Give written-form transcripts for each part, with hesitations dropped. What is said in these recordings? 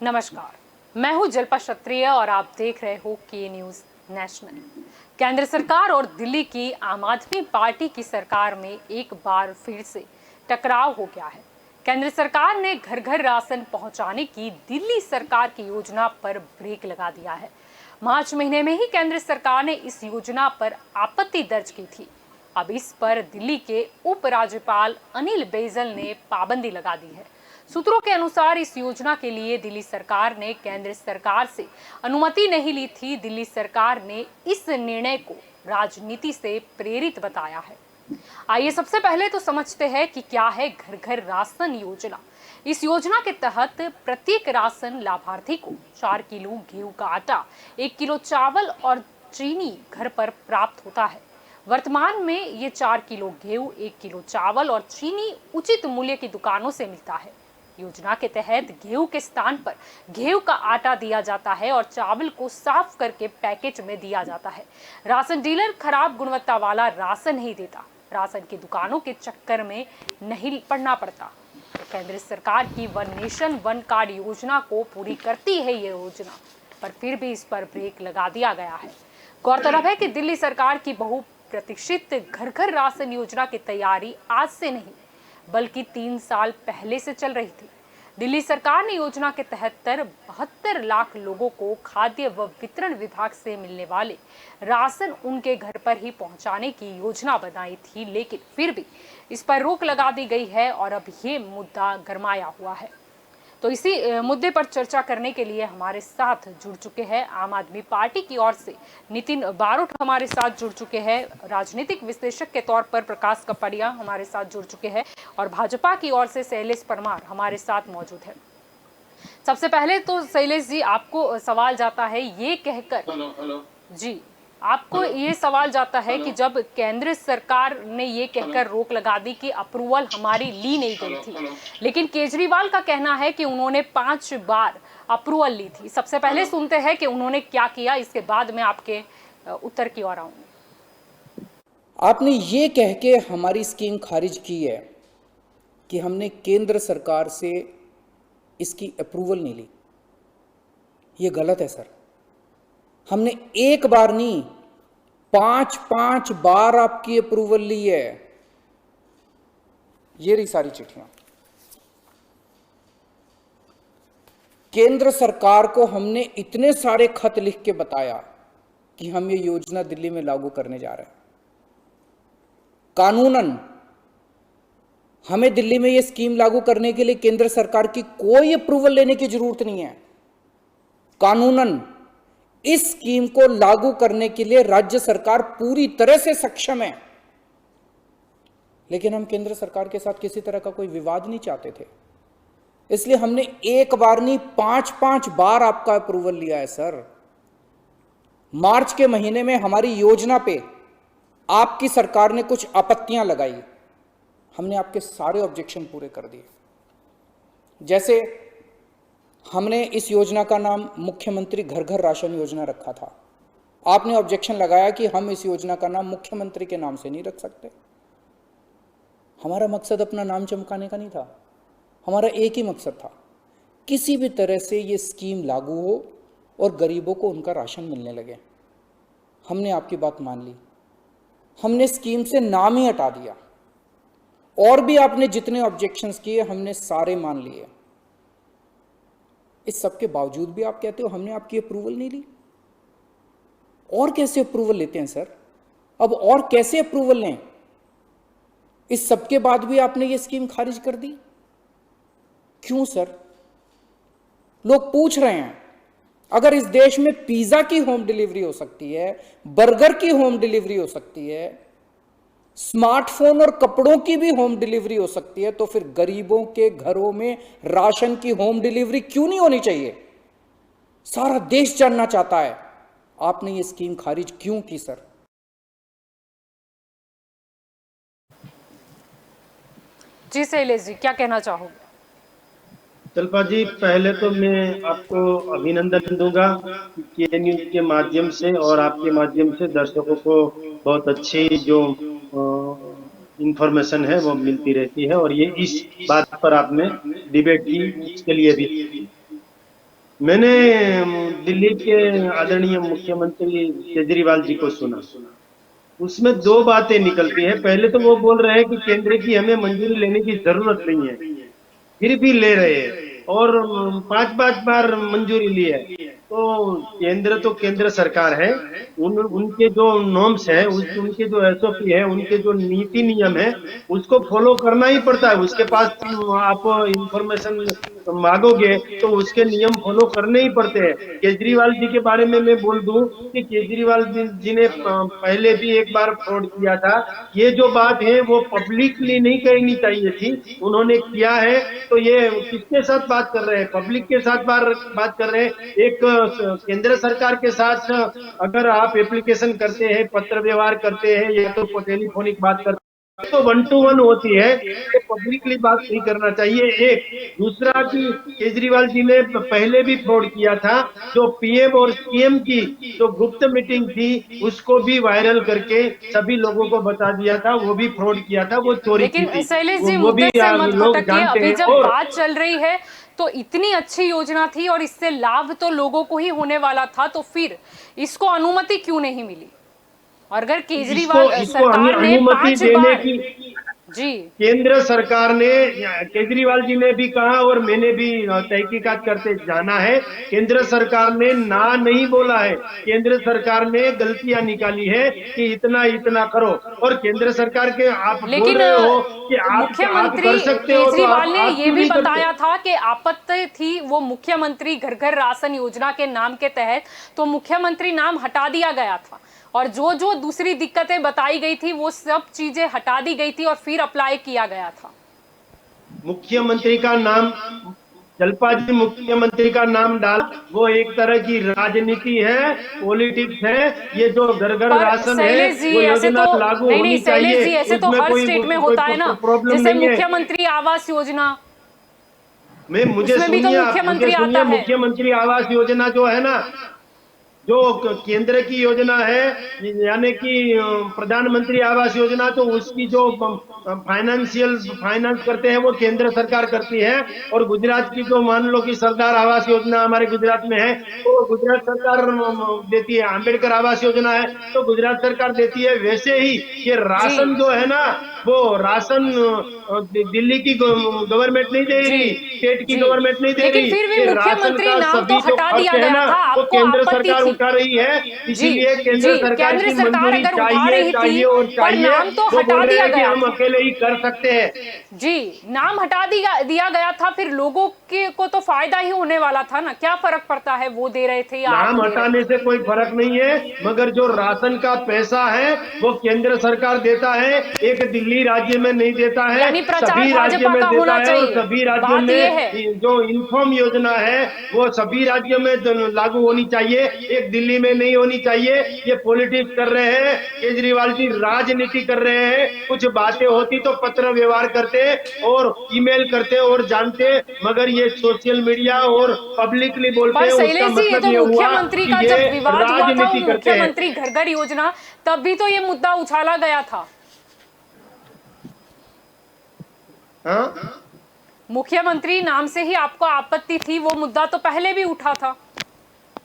नमस्कार, मैं हूं जल्पा क्षत्रिय और आप देख रहे हो के न्यूज नेशनल। केंद्र सरकार और दिल्ली की आम आदमी पार्टी की सरकार में एक बार फिर से टकराव हो गया है। केंद्र सरकार ने घर घर राशन पहुंचाने की दिल्ली सरकार की योजना पर ब्रेक लगा दिया है। मार्च महीने में ही केंद्र सरकार ने इस योजना पर आपत्ति दर्ज की थी। अब इस पर दिल्ली के उपराज्यपाल अनिल बैजल ने पाबंदी लगा दी है। सूत्रों के अनुसार इस योजना के लिए दिल्ली सरकार ने केंद्र सरकार से अनुमति नहीं ली थी। दिल्ली सरकार ने इस निर्णय को राजनीति से प्रेरित बताया है। आइए सबसे पहले तो समझते हैं कि क्या है घर घर राशन योजना। इस योजना के तहत प्रत्येक राशन लाभार्थी को 4 किलो गेहूं का आटा, 1 किलो चावल और चीनी घर पर प्राप्त होता है। वर्तमान में ये 4 किलो गेहूं, 1 किलो चावल और चीनी उचित मूल्य की दुकानों से मिलता है। योजना के तहत गेहूं के स्थान पर गेहूं का आटा दिया जाता है और चावल को साफ करके पैकेट में दिया जाता है। राशन डीलर खराब गुणवत्ता वाला राशन नहीं देता। राशन की दुकानों के चक्कर में नहीं पड़ना पड़ता। केंद्र सरकार की वन नेशन वन कार्ड योजना को पूरी करती है ये योजना, पर फिर भी इस पर ब्रेक लगा दिया गया है। गौरतलब है कि दिल्ली सरकार की बहुप्रतीक्षित घर घर राशन योजना की तैयारी आज से नहीं बल्कि 3 साल पहले से चल रही थी। दिल्ली सरकार ने योजना के तहत 72 लाख लोगों को खाद्य व वितरण विभाग से मिलने वाले राशन उनके घर पर ही पहुंचाने की योजना बनाई थी, लेकिन फिर भी इस पर रोक लगा दी गई है और अब ये मुद्दा गरमाया हुआ है। तो इसी मुद्दे पर चर्चा करने के लिए हमारे साथ जुड़ चुके हैं आम आदमी पार्टी की ओर से नितिन बारोट हमारे साथ जुड़ चुके हैं, राजनीतिक विश्लेषक के तौर पर प्रकाश कपड़िया हमारे साथ जुड़ चुके हैं और भाजपा की ओर से शैलेश परमार हमारे साथ मौजूद है। सबसे पहले तो शैलेश जी, आपको सवाल जाता है ये कहकर जी, आपको ये सवाल जाता है कि जब केंद्र सरकार ने ये कहकर रोक लगा दी कि अप्रूवल हमारी ली नहीं गई थी, लेकिन केजरीवाल का कहना है कि उन्होंने 5 बार अप्रूवल ली थी। सबसे पहले सुनते हैं कि उन्होंने क्या किया, इसके बाद मैं आपके उत्तर की ओर आऊंगी। आपने ये कह के हमारी स्कीम खारिज की है कि हमने केंद्र सरकार से इसकी अप्रूवल नहीं ली। ये गलत है सर। हमने एक बार नहीं 5 बार आपकी अप्रूवल ली है। ये रही सारी चिट्ठियां। केंद्र सरकार को हमने इतने सारे खत लिख के बताया कि हम ये योजना दिल्ली में लागू करने जा रहे हैं। कानूनन हमें दिल्ली में ये स्कीम लागू करने के लिए केंद्र सरकार की कोई अप्रूवल लेने की जरूरत नहीं है। कानूनन इस स्कीम को लागू करने के लिए राज्य सरकार पूरी तरह से सक्षम है, लेकिन हम केंद्र सरकार के साथ किसी तरह का कोई विवाद नहीं चाहते थे। इसलिए हमने एक बार नहीं 5 बार आपका अप्रूवल लिया है सर। मार्च के महीने में हमारी योजना पे आपकी सरकार ने कुछ आपत्तियां लगाई, हमने आपके सारे ऑब्जेक्शन पूरे कर दिए। जैसे हमने इस योजना का नाम मुख्यमंत्री घर घर राशन योजना रखा था। आपने ऑब्जेक्शन लगाया कि हम इस योजना का नाम मुख्यमंत्री के नाम से नहीं रख सकते। हमारा मकसद अपना नाम चमकाने का नहीं था। हमारा एक ही मकसद था, किसी भी तरह से ये स्कीम लागू हो और गरीबों को उनका राशन मिलने लगे। हमने आपकी बात मान ली। हमने स्कीम से नाम ही हटा दिया और भी आपने जितने ऑब्जेक्शंस किए हमने सारे मान लिए। इस सब के बावजूद भी आप कहते हो हमने आपकी अप्रूवल नहीं ली। और कैसे अप्रूवल लेते हैं सर? अब और कैसे अप्रूवल लें? इस सब के बाद भी आपने ये स्कीम खारिज कर दी। क्यों सर? लोग पूछ रहे हैं, अगर इस देश में पिज्जा की होम डिलीवरी हो सकती है, बर्गर की होम डिलीवरी हो सकती है, स्मार्टफोन और कपड़ों की भी होम डिलीवरी हो सकती है, तो फिर गरीबों के घरों में राशन की होम डिलीवरी क्यों नहीं होनी चाहिए? सारा देश जानना चाहता है आपने ये स्कीम खारिज क्यों की सर? जी शैलेश जी, क्या कहना चाहोगे? जल्पा जी, पहले तो मैं आपको अभिनंदन दूंगा कि न्यूज के माध्यम से और आपके माध्यम से दर्शकों को बहुत अच्छी जो इंफॉर्मेशन है वो मिलती रहती है और ये इस बात पर आपने डिबेट की, इसके लिए भी मैंने दिल्ली के आदरणीय मुख्यमंत्री केजरीवाल जी को सुना। उसमें दो बातें निकलती है। पहले तो वो बोल रहे हैं कि केंद्र की हमें मंजूरी लेने की जरूरत नहीं है, फिर भी ले रहे हैं, और 5-5 बार मंजूरी ली है। तो केंद्र सरकार है, उनके जो नॉर्म्स है, उनके जो एसओपी है, उनके जो नीति नियम है, उसको फॉलो करना ही पड़ता है। उसके पास आप इंफॉर्मेशन मांगोगे तो उसके नियम फॉलो करने ही पड़ते हैं। केजरीवाल जी के बारे में मैं बोल दूं कि केजरीवाल जी ने पहले भी एक बार फ्रॉड किया था। ये जो बात है वो पब्लिकली नहीं कहनी चाहिए थी, उन्होंने किया है। तो ये किसके साथ बात कर रहे हैं? पब्लिक के साथ बात कर रहे हैं। एक केंद्र सरकार के साथ अगर आप एप्लीकेशन करते हैं, पत्र व्यवहार करते हैं, या तो टेलीफोनिक बात करते हैं, तो 1-to-1 होती है। ये पब्लिकली बात नहीं करना चाहिए। एक दूसरा कि केजरीवाल जी ने पहले भी फ्रॉड किया था। जो पीएम और सीएम की जो गुप्त मीटिंग थी, उसको भी वायरल करके सभी लोगों को बता दिया था। वो भी फ्रॉड किया था, वो चोरी की लेकिन थी, शैलेश जी वो भी मुद्दे से मत लोग भटकिए। जानते अभी हैं। जब और बात चल रही है तो इतनी अच्छी योजना थी और इससे लाभ तो लोगों को ही होने वाला था, तो फिर इसको अनुमति क्यों नहीं मिली? और अगर केजरीवाल इसको सरकार ने अनुमति 5 देने बार की जी केंद्र सरकार ने, केजरीवाल जी ने भी कहा और मैंने भी तहकीकात करते जाना है, केंद्र सरकार ने ना नहीं बोला है। केंद्र सरकार ने गलतियां निकाली है कि इतना इतना करो। और केंद्र सरकार के आप बोल लेकिन रहे हो कि आप मुख्यमंत्री कर सकते हो, तो केजरीवाल ने आप ये क्यों भी नहीं करते? बताया था कि आपत्ति थी वो मुख्यमंत्री घर घर राशन योजना के नाम के तहत, तो मुख्यमंत्री नाम हटा दिया गया था और जो जो दूसरी दिक्कतें बताई गई थी वो सब चीजें हटा दी गई थी और फिर अप्लाई किया गया था। मुख्यमंत्री का नाम, जलपा जी मुख्यमंत्री का नाम डाल, वो एक तरह की राजनीति है, पॉलिटिक्स है। ये जो घर घर पर राशन है, शैलेश जी वो ऐसे योजना तो लागू नहीं, होनी शैलेश चाहिए, जी ऐसे तो उसमें हर स्टेट में होता है ना, प्रॉब्लम जैसे नहीं है। मुख्यमंत्री आवास योजना, मुझे उसमें भी तो सुनिए, आप मुझे मुख्यमंत्री आता सुनिए। है। मुख्यमंत्री आवास योजना जो है ना, जो केंद्र की योजना है, यानी कि प्रधानमंत्री आवास योजना, तो उसकी जो फाइनेंस करते हैं वो केंद्र सरकार करती है। और गुजरात की जो मान लो कि सरदार आवास योजना हमारे गुजरात में है, तो गुजरात सरकार देती है। अम्बेडकर आवास योजना है तो गुजरात सरकार देती है। वैसे ही ये जी राशन जो है ना, वो राशन दिल्ली की गवर्नमेंट नहीं दे जी रही, स्टेट की जी, गवर्नमेंट नहीं दे लेकिन रही। फिर भी ये राशन मुख्यमंत्री का नाम तो सभी जो हटा खर्च दिया है गया ना, था, वो आपको केंद्र आपत्ति सरकार थी। उठा रही है। जी इसीलिए केंद्र जी, सरकार केंद्र की सरकार मंजूरी अगर उठा चाहिए, रही थी चाहिए और पर चाहिए। नाम तो वो हटा बोल रहे दिया हैं कि गया हम था। अकेले ही कर सकते हैं। जी, नाम हटा दिया गया था, फिर लोगों के को तो फायदा ही होने वाला था ना, क्या फर्क पड़ता है वो दे रहे थे या आप नाम दे रहे हटाने थे? से कोई फर्क नहीं है, मगर जो राशन का पैसा है वो केंद्र सरकार देता है, एक दिल्ली राज्य में नहीं देता है, यानी प्रचार सभी राज्य भाजपा में का देता होना है। और चाहिए, सभी राज्यों बात ये है। में जो इन्फॉर्म योजना है वो सभी राज्यों में लागू होनी चाहिए, एक दिल्ली में नहीं होनी चाहिए। ये पॉलिटिक्स कर रहे हैं, केजरीवाल जी राजनीति कर रहे हैं। कुछ बातें होती तो पत्र व्यवहार करते और ईमेल करते और जानते, मगर ये सोशल मीडिया और पब्लिकली बोलते पर हैं। उसका शैलेश जी ये मतलब तो ये हुआ मुख्यमंत्री कि का ये जब विवाद हुआ था वो राजनीति करते हैं। मुख्यमंत्री घर घर योजना, तब भी तो ये मुद्दा उछाला गया था। हाँ, मुख्यमंत्री नाम से ही आपको आपत्ति थी, वो मुद्दा तो पहले भी उठा था।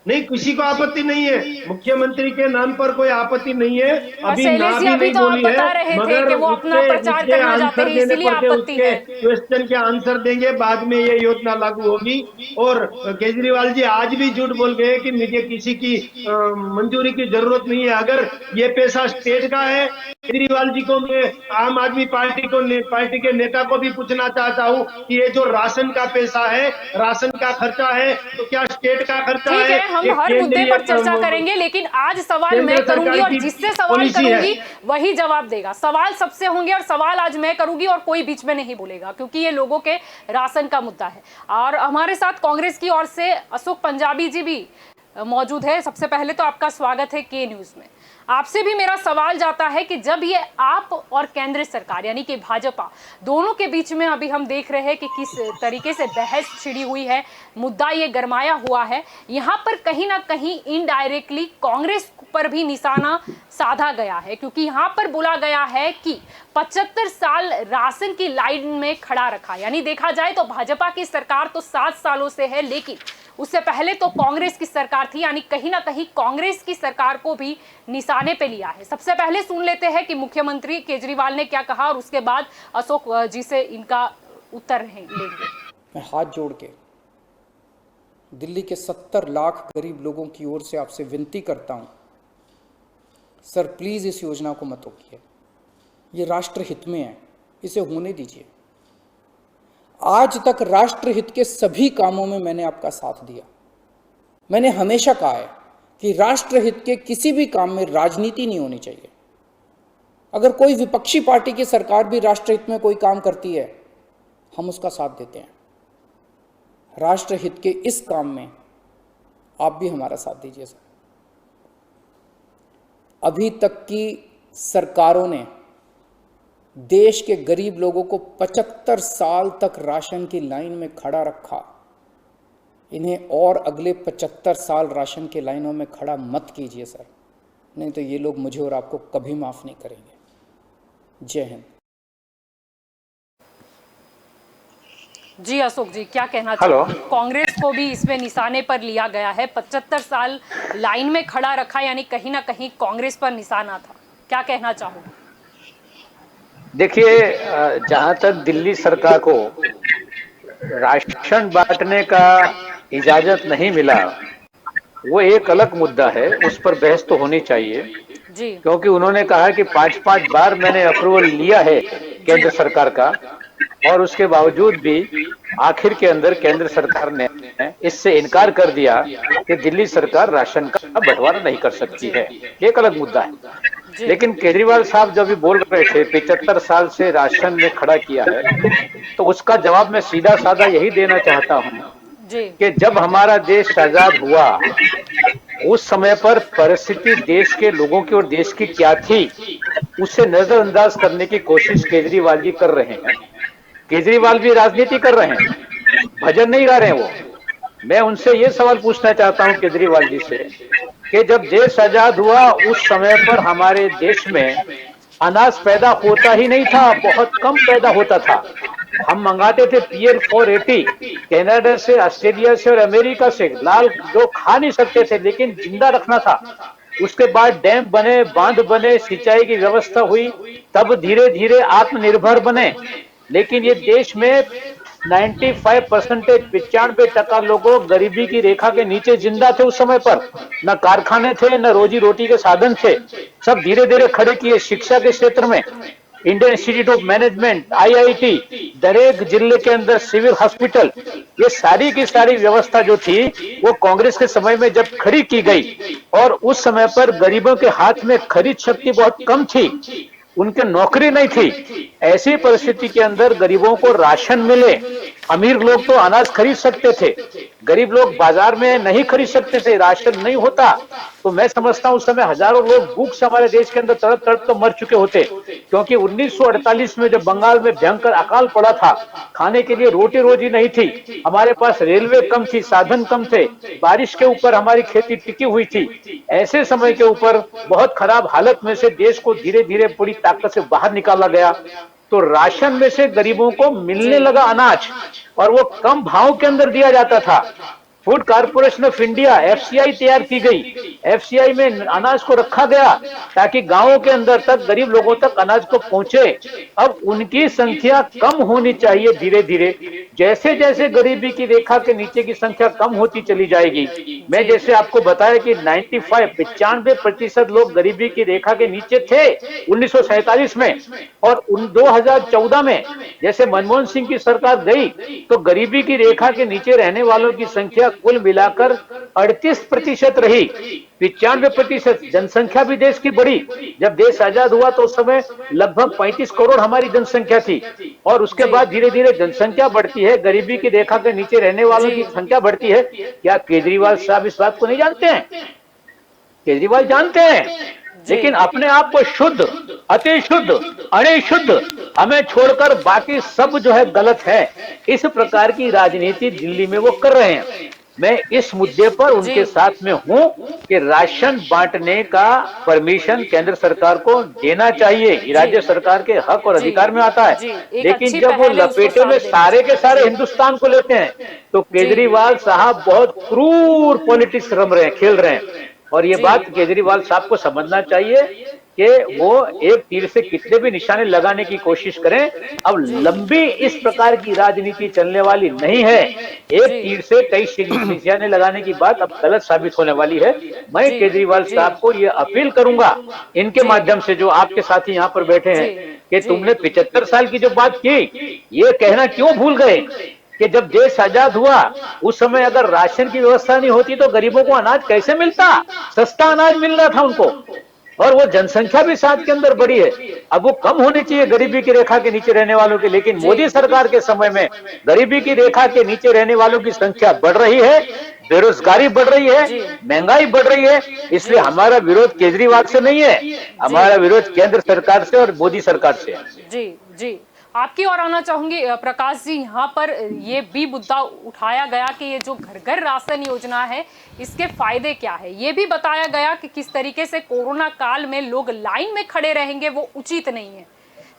नहीं, किसी को आपत्ति नहीं है, मुख्यमंत्री के नाम पर कोई आपत्ति नहीं है। और अभी ना शैलेश जी भी अभी नहीं तो आप बोली है, बता रहे थे मगर कि वो अपना उसके प्रचार उसके करना चाहते आंसर हैं, देने इसीलिए पड़ते, आपत्ति उसके है। क्वेश्चन के आंसर देंगे, बाद में ये योजना लागू होगी। और केजरीवाल जी आज भी झूठ बोल गए कि मुझे किसी की मंजूरी की जरूरत नहीं है। अगर ये पैसा स्टेट का है, केजरीवाल जी को मैं आम आदमी पार्टी के नेता को भी पूछना चाहता हूँ कि ये जो राशन का पैसा है, राशन का खर्चा है, तो क्या स्टेट का खर्चा ठीक है? है, हम ये हर मुद्दे केंद्रीय पर चर्चा करेंगे, लेकिन आज सवाल मैं केंद्र करूंगी सरकार और की जिससे सवाल पॉलिसी है। करूंगी वही जवाब देगा। सवाल सबसे होंगे और सवाल आज मैं करूंगी और कोई बीच में नहीं बोलेगा, क्योंकि ये लोगों के राशन का मुद्दा है। और हमारे साथ कांग्रेस की ओर से अशोक पंजाबी जी भी मौजूद है। सबसे पहले तो आपका स्वागत है के न्यूज में। आपसे भी मेरा सवाल जाता है कि जब ये आप और केंद्र सरकार यानी कि भाजपा दोनों के बीच में अभी हम देख रहे हैं कि किस तरीके से बहस छिड़ी हुई है, मुद्दा ये गरमाया हुआ है, यहाँ पर कहीं ना कहीं इनडायरेक्टली कांग्रेस पर भी निशाना साधा गया है, क्योंकि यहाँ पर बोला गया है कि 75 साल राशन की लाइन में खड़ा रखा। यानी देखा जाए तो भाजपा की सरकार तो 7 सालों से है, लेकिन उससे पहले तो कांग्रेस की सरकार थी, यानी कहीं ना कहीं कांग्रेस की सरकार को भी निशाने पे लिया है। सबसे पहले सुन लेते हैं कि मुख्यमंत्री केजरीवाल ने क्या कहा और उसके बाद अशोक जी से इनका उत्तर लेंगे। मैं हाथ जोड़ के दिल्ली के 70 लाख गरीब लोगों की ओर से आपसे विनती करता हूं, सर प्लीज इस योजना को मत रोकिए, ये राष्ट्रहित में है, इसे होने दीजिए। आज तक राष्ट्रहित के सभी कामों में मैंने आपका साथ दिया। मैंने हमेशा कहा है कि राष्ट्रहित के किसी भी काम में राजनीति नहीं होनी चाहिए। अगर कोई विपक्षी पार्टी की सरकार भी राष्ट्रहित में कोई काम करती है, हम उसका साथ देते हैं। राष्ट्रहित के इस काम में आप भी हमारा साथ दीजिए सर। अभी तक की सरकारों ने देश के गरीब लोगों को 75 साल तक राशन की लाइन में खड़ा रखा। इन्हें और अगले 75 साल राशन की लाइनों में खड़ा मत कीजिए सर, नहीं तो ये लोग मुझे और आपको कभी माफ नहीं करेंगे। जय हिंद। जी अशोक जी, क्या कहना चाहिए? कांग्रेस को भी इसमें निशाने पर लिया गया है, 75 साल लाइन में खड़ा रखा, यानी कहीं ना कहीं कांग्रेस पर निशाना था। क्या कहना चाहोगे? देखिए, जहां तक दिल्ली सरकार को राशन बांटने का इजाजत नहीं मिला, वो एक अलग मुद्दा है, उस पर बहस तो होनी चाहिए जी। क्योंकि उन्होंने कहा कि 5-5 बार मैंने अप्रूवल लिया है केंद्र सरकार का, और उसके बावजूद भी आखिर के अंदर केंद्र सरकार ने इससे इनकार कर दिया कि दिल्ली सरकार राशन का बंटवारा नहीं कर सकती है। एक अलग मुद्दा है। लेकिन केजरीवाल साहब जो भी बोल रहे थे 75 साल से राशन में खड़ा किया है, तो उसका जवाब मैं सीधा साधा यही देना चाहता हूँ कि जब हमारा देश आजाद हुआ उस समय पर परिस्थिति देश के लोगों की और देश की क्या थी, उसे नजरअंदाज करने की कोशिश केजरीवाल जी कर रहे हैं। केजरीवाल भी राजनीति कर रहे हैं, भजन नहीं गा रहे हैं वो। मैं उनसे ये सवाल पूछना चाहता हूं केजरीवाल जी से कि जब देश आजाद हुआ उस समय पर हमारे देश में अनाज पैदा होता ही नहीं था, बहुत कम पैदा होता था। हम मंगाते थे पीएल 480 कनाडा से, ऑस्ट्रेलिया से और अमेरिका से, लाल जो खा नहीं सकते थे लेकिन जिंदा रखना था। उसके बाद डैम बने, बांध बने, सिंचाई की व्यवस्था हुई, तब धीरे धीरे आत्मनिर्भर बने। लेकिन ये देश में 95% लोगों गरीबी की रेखा के नीचे जिंदा थे उस समय पर। न कारखाने थे, न रोजी रोटी के साधन थे। सब धीरे धीरे खड़े किए। शिक्षा के क्षेत्र में Indian institute of management, IIT, दरेक जिले के अंदर सिविल हॉस्पिटल, ये सारी की सारी व्यवस्था जो थी वो कांग्रेस के समय में जब खड़ी की गई, और उस समय पर गरीबों के हाथ में खरीद शक्ति बहुत कम थी, उनके नौकरी नहीं थी। ऐसी परिस्थिति के अंदर गरीबों को राशन मिले। अमीर लोग तो अनाज खरीद सकते थे, गरीब लोग बाजार में नहीं खरीद सकते थे, राशन नहीं होता। तो मैं समझता हूं उस समय हजारों लोग भूख से हमारे देश के अंदर तड़प तड़प तो मर चुके होते, क्योंकि 1948 में जब बंगाल में भयंकर अकाल पड़ा था, खाने के लिए रोटी रोजी नहीं थी, हमारे पास रेलवे कम थी, साधन कम थे, बारिश के ऊपर हमारी खेती टिकी हुई थी। ऐसे समय के ऊपर बहुत खराब हालत में से देश को धीरे धीरे पूरी ताकत से बाहर निकाला गया। तो राशन में से गरीबों को मिलने लगा अनाज, और वो कम भाव के अंदर दिया जाता था। Food corporation of India FCI तैयार की गई। FCI में अनाज को रखा गया ताकि गांवों के अंदर तक गरीब लोगों तक अनाज को पहुंचे। अब उनकी संख्या कम होनी चाहिए धीरे धीरे। जैसे जैसे गरीबी की रेखा के नीचे की संख्या कम होती चली जाएगी, मैं जैसे आपको बताया कि 95% लोग गरीबी की रेखा के नीचे थे 1947 में, और 2014 में जैसे मनमोहन सिंह की सरकार गई तो गरीबी की रेखा के नीचे रहने वालों की संख्या कुल मिलाकर 38% रही। 95% जनसंख्या भी देश की बढ़ी। जब देश आजाद हुआ तो उस समय लगभग 35 करोड़ हमारी जनसंख्या थी, और उसके बाद धीरे धीरे जनसंख्या बढ़ती है, गरीबी की रेखा के नीचे रहने वालों की संख्या बढ़ती है। क्या केजरीवाल साहब इस बात को नहीं जानते हैं? केजरीवाल जानते हैं, लेकिन अपने आप को शुद्ध, अति शुद्ध, अणिशुद्ध हमें छोड़कर बाकी सब जो है गलत है। इस प्रकार की राजनीति दिल्ली में वो कर रहे हैं। मैं इस मुद्दे पर उनके साथ में हूं कि राशन बांटने का परमिशन केंद्र सरकार को देना चाहिए, ये राज्य सरकार के हक और अधिकार में आता है। जी, एक लेकिन अच्छी जब वो पहल है, उसको लपेटे में साथ देना सारे के चाहिए। सारे जी। हिंदुस्तान को लेते हैं, तो केजरीवाल साहब बहुत क्रूर पॉलिटिक्स रम रहे हैं, खेल रहे हैं। और ये जी। बात केजरीवाल साहब को समझना चाहिए कि वो एक तीर से कितने भी निशाने लगाने की कोशिश करें, अब लंबी इस प्रकार की राजनीति चलने वाली नहीं है। एक जी। तीर से कई निशाने लगाने की बात अब गलत साबित होने वाली है। मैं जी। केजरीवाल जी। साहब को ये अपील करूंगा इनके जी। माध्यम से, जो आपके साथी यहाँ पर बैठे जी। हैं, कि जी। तुमने 75 साल की जो बात की, ये कहना क्यों भूल गए कि जब देश आजाद हुआ उस समय अगर राशन की व्यवस्था नहीं होती तो गरीबों को अनाज कैसे मिलता? सस्ता अनाज मिल रहा था उनको, और वो जनसंख्या भी साथ के अंदर बढ़ी है। अब वो कम होनी चाहिए गरीबी की रेखा के नीचे रहने वालों की, लेकिन मोदी सरकार के समय में गरीबी की रेखा के नीचे रहने वालों की संख्या बढ़ रही है, बेरोजगारी बढ़ रही है, महंगाई बढ़ रही है। इसलिए हमारा विरोध केजरीवाल से नहीं है, हमारा विरोध केंद्र सरकार से और मोदी सरकार से है। जी। जी, आपकी ओर आना चाहूंगी प्रकाश जी। यहाँ पर ये भी मुद्दा उठाया गया कि ये जो घर घर राशन योजना है, इसके फायदे क्या है। ये भी बताया गया कि किस तरीके से कोरोना काल में लोग लाइन में खड़े रहेंगे, वो उचित नहीं है।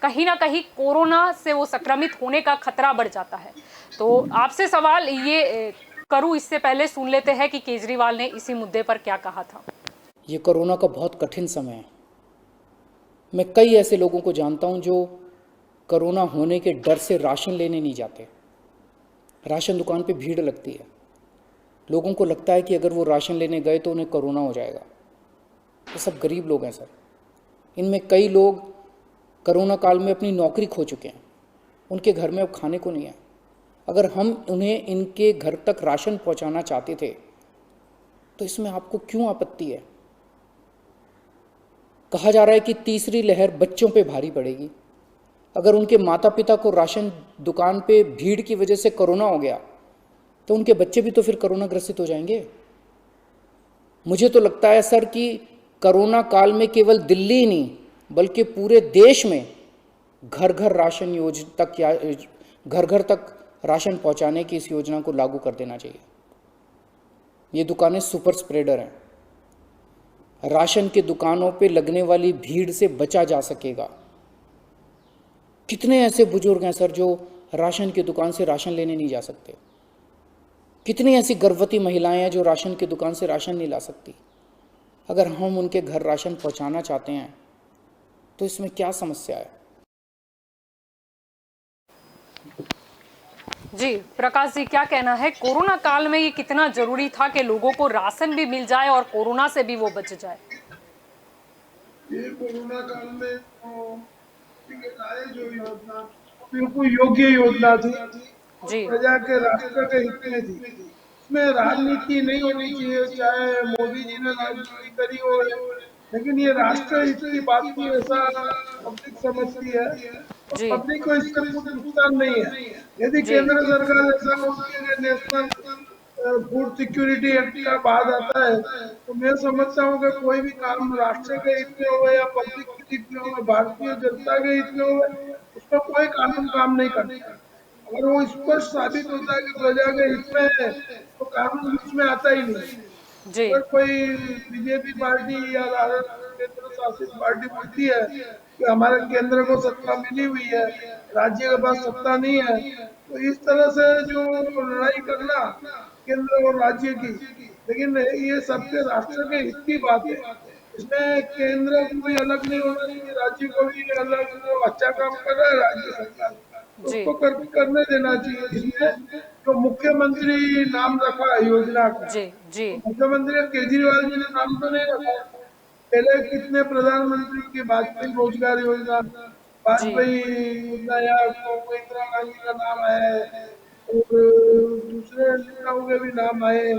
कहीं ना कहीं कोरोना से वो संक्रमित होने का खतरा बढ़ जाता है। तो आपसे सवाल ये करूं, इससे पहले सुन लेते हैं कि केजरीवाल ने इसी मुद्दे पर क्या कहा था। ये कोरोना का बहुत कठिन समय है। मैं कई ऐसे लोगों को जानता हूं जो कोरोना होने के डर से राशन लेने नहीं जाते। राशन दुकान पे भीड़ लगती है। लोगों को लगता है कि अगर वो राशन लेने गए तो उन्हें कोरोना हो जाएगा। ये सब गरीब लोग हैं सर। इनमें कई लोग कोरोना काल में अपनी नौकरी खो चुके हैं, उनके घर में अब खाने को नहीं है। अगर हम उन्हें इनके घर तक राशन पहुंचाना चाहते थे तो इसमें आपको क्यों आपत्ति है? कहा जा रहा है कि तीसरी लहर बच्चों पे भारी पड़ेगी। अगर उनके माता पिता को राशन दुकान पे भीड़ की वजह से कोरोना हो गया तो उनके बच्चे भी तो फिर कोरोना ग्रसित हो जाएंगे। मुझे तो लगता है सर कि कोरोना काल में केवल दिल्ली ही नहीं बल्कि पूरे देश में घर घर राशन योजना तक या घर घर तक राशन पहुंचाने की इस योजना को लागू कर देना चाहिए। ये दुकानें सुपर स्प्रेडर हैं। राशन के दुकानों पे लगने वाली भीड़ से बचा जा सकेगा। कितने ऐसे बुजुर्ग हैं सर जो राशन की दुकान से राशन लेने नहीं जा सकते? कितनी ऐसी गर्भवती महिलाएं हैं जो राशन की दुकान से राशन नहीं ला सकती? अगर हम उनके घर राशन पहुंचाना चाहते हैं तो इसमें क्या समस्या है? जी प्रकाश जी, क्या कहना है? कोरोना काल में ये कितना जरूरी था कि लोगों को राशन भी मिल जाए और कोरोना से भी वो बच जाए? ये कोरोना काल में जो योजना बिल्कुल योग्य योजना थी, जी। प्रजा के राष्ट्र के हित में थी। इसमें राजनीति नहीं होनी चाहिए, चाहे मोदी जी ने राजनीति करी हो, लेकिन ये राष्ट्र हित की बात थी, ऐसा पब्लिक समझती है। जी। पब्लिक को इससे कुछ नुकसान नहीं है। यदि केंद्र सरकार ऐसा होती है, नेशनल फूड सिक्योरिटी एक्ट का बात आता है, तो मैं समझता हूँ कि कोई भी काम राष्ट्र के हित में हो या पब्लिक के हित में हो, भारतीय जनता के हित में हो, उसमें कोई कानून काम नहीं करता। अगर वो स्पष्ट साबित होता है कि प्रजा के हित में है तो कानून बीच में आता ही नहीं। जी। अगर कोई बीजेपी पार्टी या केंद्र शासित पार्टी बोलती है कि हमारे केंद्र को सत्ता मिली हुई है, राज्य के पास सत्ता नहीं है, तो इस तरह से जो लड़ाई करना केंद्र और राज्य की, लेकिन ये सबके राष्ट्र के हित की बात है। इसमें केंद्र को भी अलग नहीं होना चाहिए, राज्य को भी अलग। जो अच्छा काम कर रहा है राज्य सरकार, जी। उसको करने देना चाहिए। इसमें जो मुख्यमंत्री नाम रखा है योजना का, जी। जी। मुख्यमंत्री केजरीवाल जी ने नाम तो नहीं रखा। पहले कितने प्रधानमंत्री की वाजपेयी रोजगार योजना, वाजपेयी योजना या इंदिरा गांधी का नाम आया है और दूसरे नेताओं के भी नाम आए,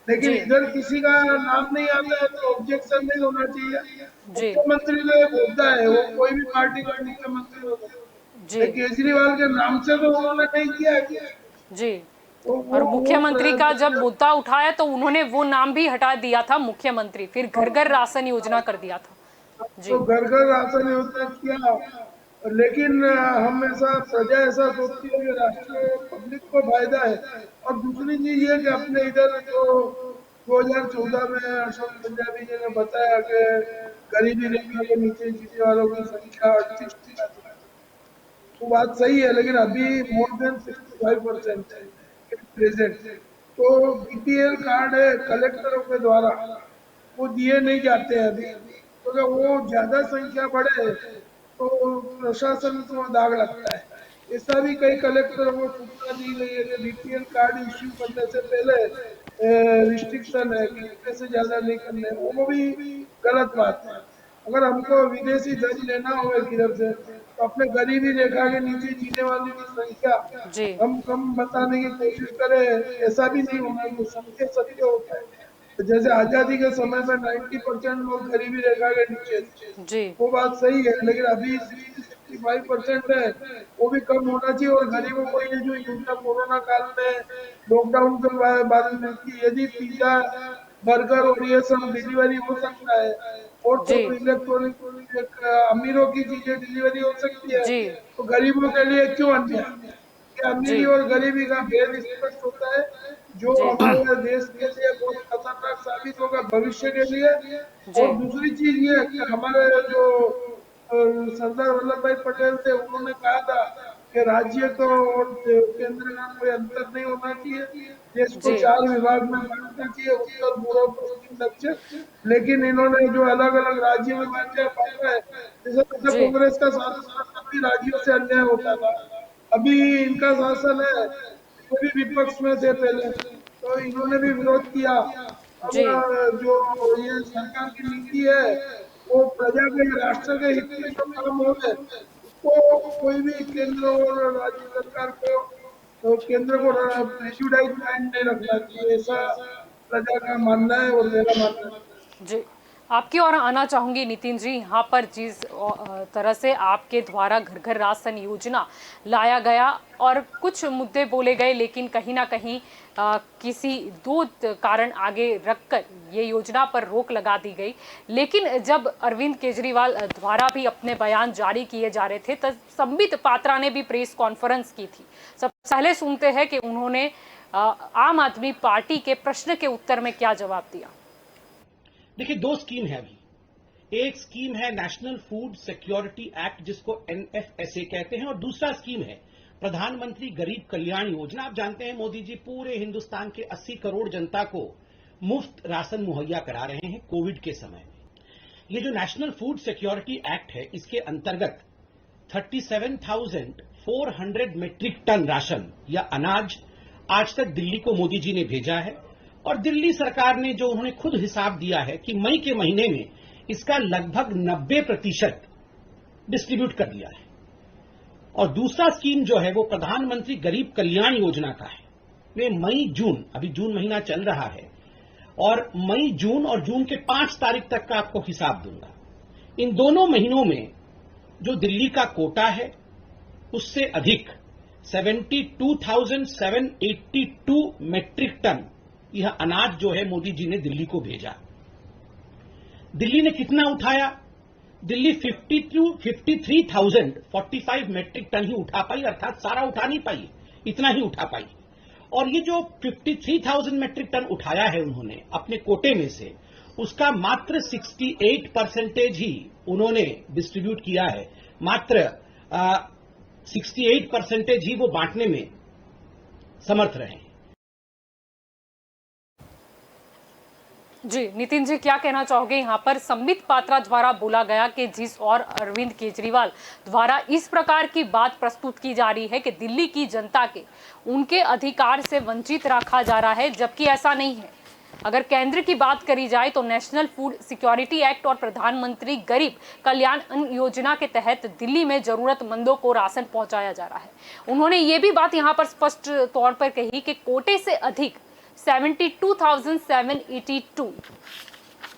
लेकिन इधर किसी का नाम नहीं आता है तो ऑब्जेक्शन नहीं होना चाहिए। जी। मुख्यमंत्री जो एक होता है वो कोई भी पार्टी का मुख्यमंत्री होता है, जी। केजरीवाल के नाम से तो उन्होंने नहीं किया है। जी। और मुख्यमंत्री का जब मुद्दा उठाया तो उन्होंने वो नाम भी हटा दिया था मुख्यमंत्री, फिर घर घर राशन योजना कर दिया था। जी। तो घर घर राशन योजना किया, लेकिन हम ऐसा प्रजा ऐसा सोचती है कि राष्ट्र पब्लिक को फायदा है। और दूसरी चीज ये कि अपने इधर जो 2014 में अशोक पंजाबी जी ने बताया कि गरीबी रेखा के नीचे जीने वालों की संख्या 38 थी, वो बात सही है, लेकिन अभी मोर देन 65% है प्रेजेंट। तो बीपीएल कार्ड है कलेक्टरों के द्वारा, वो दिए नहीं जाते हैं अभी, तो अगर वो ज्यादा संख्या बढ़े तो प्रशासन को दाग लगता है। ऐसा भी कई कलेक्टरों को सूचना दी गई है कि बीपीएल कार्ड इश्यू करने से पहले रिस्ट्रिक्शन है कि इतने से ज्यादा नहीं करने, वो भी गलत बात है। अगर हमको विदेशी धन लेना हो किधर से, तो अपने गरीबी रेखा के नीचे जीने वालों की संख्या जी हम कम बताने की कोशिश करें, ऐसा भी नहीं होना, वो सत्य सत्य होता है। जैसे आजादी के समय में 90% लोग गरीबी रेखा के नीचे थे, जी वो बात सही है, लेकिन अभी 65% है, वो भी कम होना चाहिए। और गरीबों को ये जो योजना कोरोना काल में लॉकडाउन के बाद में थी, यदि पिज्जा बर्गर और ये सब डिलीवरी हो सकता है और तो जी इलेक्ट्रॉनिक अमीरों की चीजें डिलीवरी हो सकती है, जी तो गरीबों के लिए क्यों अन्याय? कि अमीरी जी और गरीबी का भेद स्पष्ट होता है, जो जी हमारे देश के लिए बहुत खतरनाक साबित होगा भविष्य के लिए। जी और दूसरी चीज ये है कि हमारे जो सरदार वल्लभ भाई पटेल थे, उन्होंने कहा था कि राज्य को और केंद्र का कोई अंतर नहीं होना चाहिए, देश को जी 4 विभाग में बांटना चाहिए, उत्तर पूर्व पश्चिम दक्षिण। लेकिन इन्होंने जो अलग अलग राज्यों में बांटा है, जैसे पहले जी कांग्रेस का शासन था तभी राज्यों से अन्याय होता था, अभी इनका शासन है, वो भी विपक्ष में थे पहले, तो इन्होंने भी विरोध किया। अब जी जो ये सरकार की नीति है, वो प्रजा के राष्ट्र के हित में जो काम हो रहे, उसको कोई भी केंद्र और राज्य सरकार को, तो केंद्र को प्रेजुडाइज माइंड नहीं रखना चाहिए, ऐसा प्रजा का मानना है और मेरा मानना है। जी आपकी ओर आना चाहूंगी नितिन जी। यहाँ पर जिस तरह से आपके द्वारा घर घर राशन योजना लाया गया और कुछ मुद्दे बोले गए, लेकिन कहीं ना कहीं किसी दो कारण आगे रखकर ये योजना पर रोक लगा दी गई। लेकिन जब अरविंद केजरीवाल द्वारा भी अपने बयान जारी किए जा रहे थे, तब संबित पात्रा ने भी प्रेस कॉन्फ्रेंस की थी। सबसे पहले सुनते हैं कि उन्होंने आम आदमी पार्टी के प्रश्न के उत्तर में क्या जवाब दिया। देखिए, दो स्कीम है अभी। एक स्कीम है नेशनल फूड सिक्योरिटी एक्ट, जिसको NFSA कहते हैं, और दूसरा स्कीम है प्रधानमंत्री गरीब कल्याण योजना। आप जानते हैं मोदी जी पूरे हिंदुस्तान के 80 करोड़ जनता को मुफ्त राशन मुहैया करा रहे हैं कोविड के समय। ये जो नेशनल फूड सिक्योरिटी एक्ट है, इसके अंतर्गत 37,400 मीट्रिक टन राशन या अनाज आज तक दिल्ली को मोदी जी ने भेजा है। और दिल्ली सरकार ने जो उन्होंने खुद हिसाब दिया है कि मई के महीने में इसका लगभग 90% डिस्ट्रीब्यूट कर दिया है। और दूसरा स्कीम जो है वो प्रधानमंत्री गरीब कल्याण योजना का है। वे मई जून, अभी जून महीना चल रहा है, और मई जून और जून के 5 तारीख तक का आपको हिसाब दूंगा। इन दोनों महीनों में जो दिल्ली का कोटा है उससे अधिक 72,782 मीट्रिक टन यह अनाज जो है मोदी जी ने दिल्ली को भेजा। दिल्ली ने कितना उठाया? दिल्ली 53,045 मीट्रिक टन ही उठा पाई, अर्थात सारा उठा नहीं पाई, इतना ही उठा पाई। और ये जो 53,000 मीट्रिक टन उठाया है उन्होंने अपने कोटे में से, उसका मात्र 68% ही उन्होंने डिस्ट्रीब्यूट किया है। मात्र 68% ही वो बांटने में समर्थ रहे। जी नितिन जी, क्या कहना चाहोगे? यहाँ पर संबित पात्रा द्वारा बोला गया कि जिस और अरविंद केजरीवाल द्वारा इस प्रकार की बात प्रस्तुत की जा रही है कि दिल्ली की जनता के उनके अधिकार से वंचित रखा जा रहा है, जबकि ऐसा नहीं है। अगर केंद्र की बात करी जाए तो नेशनल फूड सिक्योरिटी एक्ट और प्रधानमंत्री गरीब कल्याण योजना के तहत दिल्ली में जरूरतमंदों को राशन पहुंचाया जा रहा है। उन्होंने ये भी बात यहाँ पर स्पष्ट तौर पर कही कि कोटे से अधिक 72,782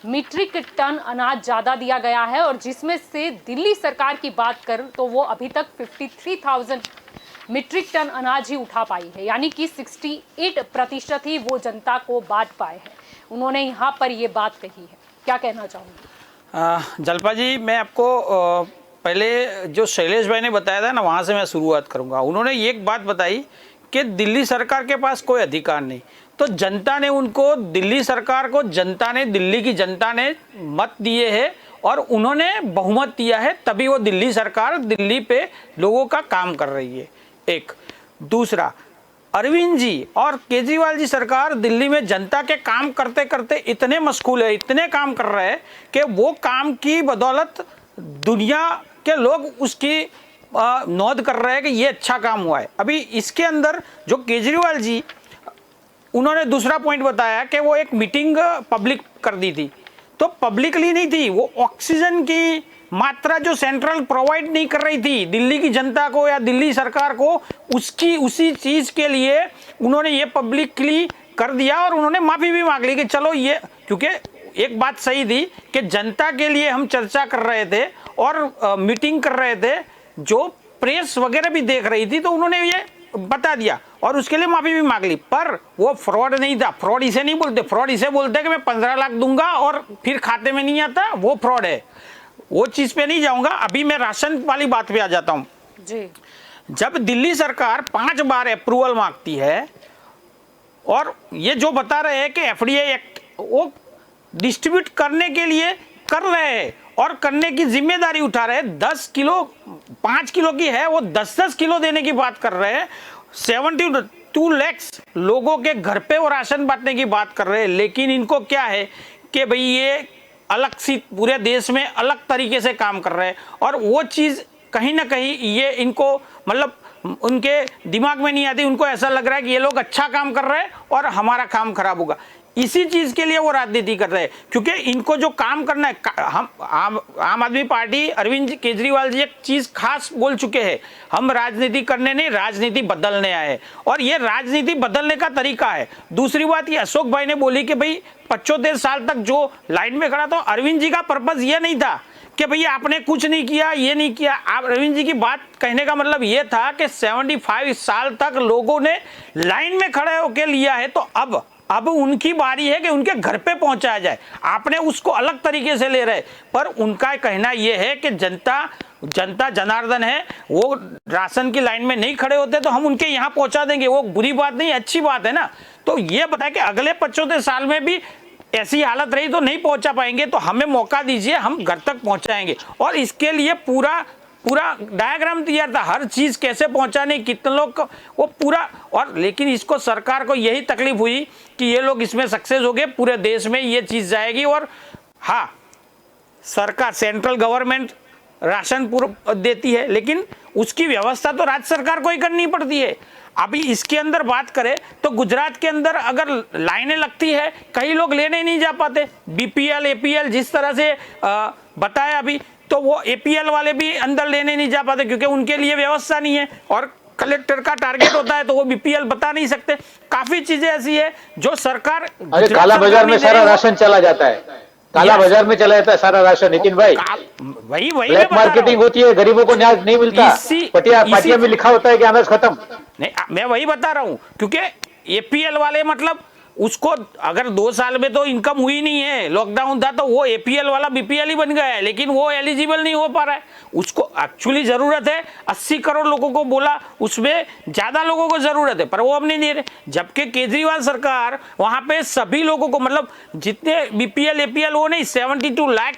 मीट्रिक टन अनाज ज्यादा दिया गया है, और जिसमें से दिल्ली सरकार की बात करें तो वो अभी तक 53,000 मीट्रिक टन अनाज ही उठा पाई है, यानी कि 68% ही वो जनता को बांट पाए हैं। उन्होंने यहाँ पर ये बात कही है, क्या कहना चाहूँगी? जलपा जी, मैं आपको पहले जो शैलेश भाई ने बताया था ना, वहाँ से मैं शुरुआत करूँगा। उन्होंने एक बात बताई कि दिल्ली सरकार के पास कोई अधिकार नहीं, तो जनता ने उनको, दिल्ली सरकार को जनता ने, दिल्ली की जनता ने मत दिए हैं और उन्होंने बहुमत दिया है, तभी वो दिल्ली सरकार दिल्ली पे लोगों का काम कर रही है। एक दूसरा, अरविंद जी और केजरीवाल जी सरकार दिल्ली में जनता के काम करते करते इतने मशगूल है, इतने काम कर रहे हैं कि वो काम की बदौलत दुनिया के लोग उसकी नोट कर रहे हैं कि ये अच्छा काम हुआ है। अभी इसके अंदर जो केजरीवाल जी, उन्होंने दूसरा पॉइंट बताया कि वो एक मीटिंग पब्लिक कर दी थी, तो पब्लिकली नहीं थी, वो ऑक्सीजन की मात्रा जो सेंट्रल प्रोवाइड नहीं कर रही थी दिल्ली की जनता को या दिल्ली सरकार को, उसकी उसी चीज के लिए उन्होंने ये पब्लिकली कर दिया और उन्होंने माफी भी मांग ली कि चलो ये, क्योंकि एक बात सही थी कि जनता के लिए हम चर्चा कर रहे थे और मीटिंग कर रहे थे, जो प्रेस वगैरह भी देख रही थी, तो उन्होंने ये बता दिया और उसके लिए माफी भी मांग ली। पर वो फ्रॉड नहीं था। फ्रॉड इसे नहीं बोलते, फ्रॉड इसे बोलते कि मैं 15 लाख दूंगा और फिर खाते में नहीं आता, वो फ्रॉड है। वो चीज पे नहीं जाऊंगा, अभी मैं राशन वाली बात पे आ जाता हूं जी। जब दिल्ली सरकार 5 बार अप्रूवल मांगती है और ये जो बता रहे हैं कि एफडीआई एक्ट वो डिस्ट्रीब्यूट करने के लिए कर रहे हैं और करने की जिम्मेदारी उठा रहे हैं, 10 किलो 5 किलो की है, वो 10-10 किलो देने की बात कर रहे हैं, 72 लाख लोगों के घर पे वो राशन बांटने की बात कर रहे हैं। लेकिन इनको क्या है कि भाई ये अलग सी पूरे देश में अलग तरीके से काम कर रहे हैं और वो चीज़ कहीं ना कहीं ये इनको मतलब उनके दिमाग में नहीं आती। उनको ऐसा लग रहा है कि ये लोग अच्छा काम कर रहे हैं और हमारा काम खराब होगा। इसी चीज के लिए वो राजनीति कर रहे हैं, क्योंकि इनको जो काम करना है, हम आम आदमी पार्टी, अरविंद केजरीवाल जी एक चीज खास बोल चुके हैं, हम राजनीति करने नहीं, राजनीति बदलने आए हैं और ये राजनीति बदलने का तरीका है। दूसरी बात ये अशोक भाई ने बोली कि भाई 75 साल तक जो लाइन में खड़ा था, अरविंद जी का पर्पज ये नहीं था कि भैया आपने कुछ नहीं किया, ये नहीं किया। आप अरविंद जी की बात कहने का मतलब ये था कि 75 साल तक लोगों ने लाइन में खड़े होकर लिया है, तो अब उनकी बारी है कि उनके घर पे पहुंचाया जाए। आपने उसको अलग तरीके से ले रहे, पर उनका कहना यह है कि जनता जनार्दन है, वो राशन की लाइन में नहीं खड़े होते तो हम उनके यहाँ पहुंचा देंगे। वो बुरी बात नहीं, अच्छी बात है ना। तो ये बताए कि अगले 75 साल में भी ऐसी हालत रही तो नहीं पहुंचा पाएंगे, तो हमें मौका दीजिए, हम घर तक पहुंचाएंगे। और इसके लिए पूरा डायग्राम तैयार था, हर चीज कैसे पहुंचाने, कितने लोग वो पूरा। और लेकिन इसको सरकार को यही तकलीफ हुई कि ये लोग इसमें सक्सेस हो गए, पूरे देश में ये चीज जाएगी। और हाँ, सरकार सेंट्रल गवर्नमेंट राशन पूरा देती है, लेकिन उसकी व्यवस्था तो राज्य सरकार को ही करनी पड़ती है। अभी इसके अंदर बात करें तो गुजरात के अंदर अगर लाइनें लगती है, कई लोग लेने नहीं जा पाते। बीपीएल एपीएल जिस तरह से बताया अभी, तो वो एपीएल वाले भी अंदर लेने नहीं जा पाते क्योंकि उनके लिए व्यवस्था नहीं है और कलेक्टर का टारगेट होता है, तो वो बीपीएल बता नहीं सकते। काफी चीजें ऐसी है जो सरकार, अरे काला बाजार में सारा राशन चला जाता है, काला बाजार में चला जाता है सारा राशन। नितिन भाई, वही ब्लैक मार्केटिंग होती है, गरीबों को अनाज नहीं मिलता, पाटिया में लिखा होता है कि अनाज खत्म। नहीं, मैं वही बता रहा हूं, क्योंकि एपीएल वाले मतलब उसको अगर 2 साल में तो इनकम हुई नहीं है, लॉकडाउन था, तो वो एपीएल वाला बीपीएल ही बन गया है, लेकिन वो एलिजिबल नहीं हो पा रहा है। उसको एक्चुअली जरूरत है, 80 करोड़ लोगों को बोला, उसमें ज्यादा लोगों को जरूरत है, पर वो अब नहीं दे रहे। जबकि केजरीवाल सरकार वहां पे सभी लोगों को, मतलब जितने बीपीएल एपीएल वो नहीं, 72 लाख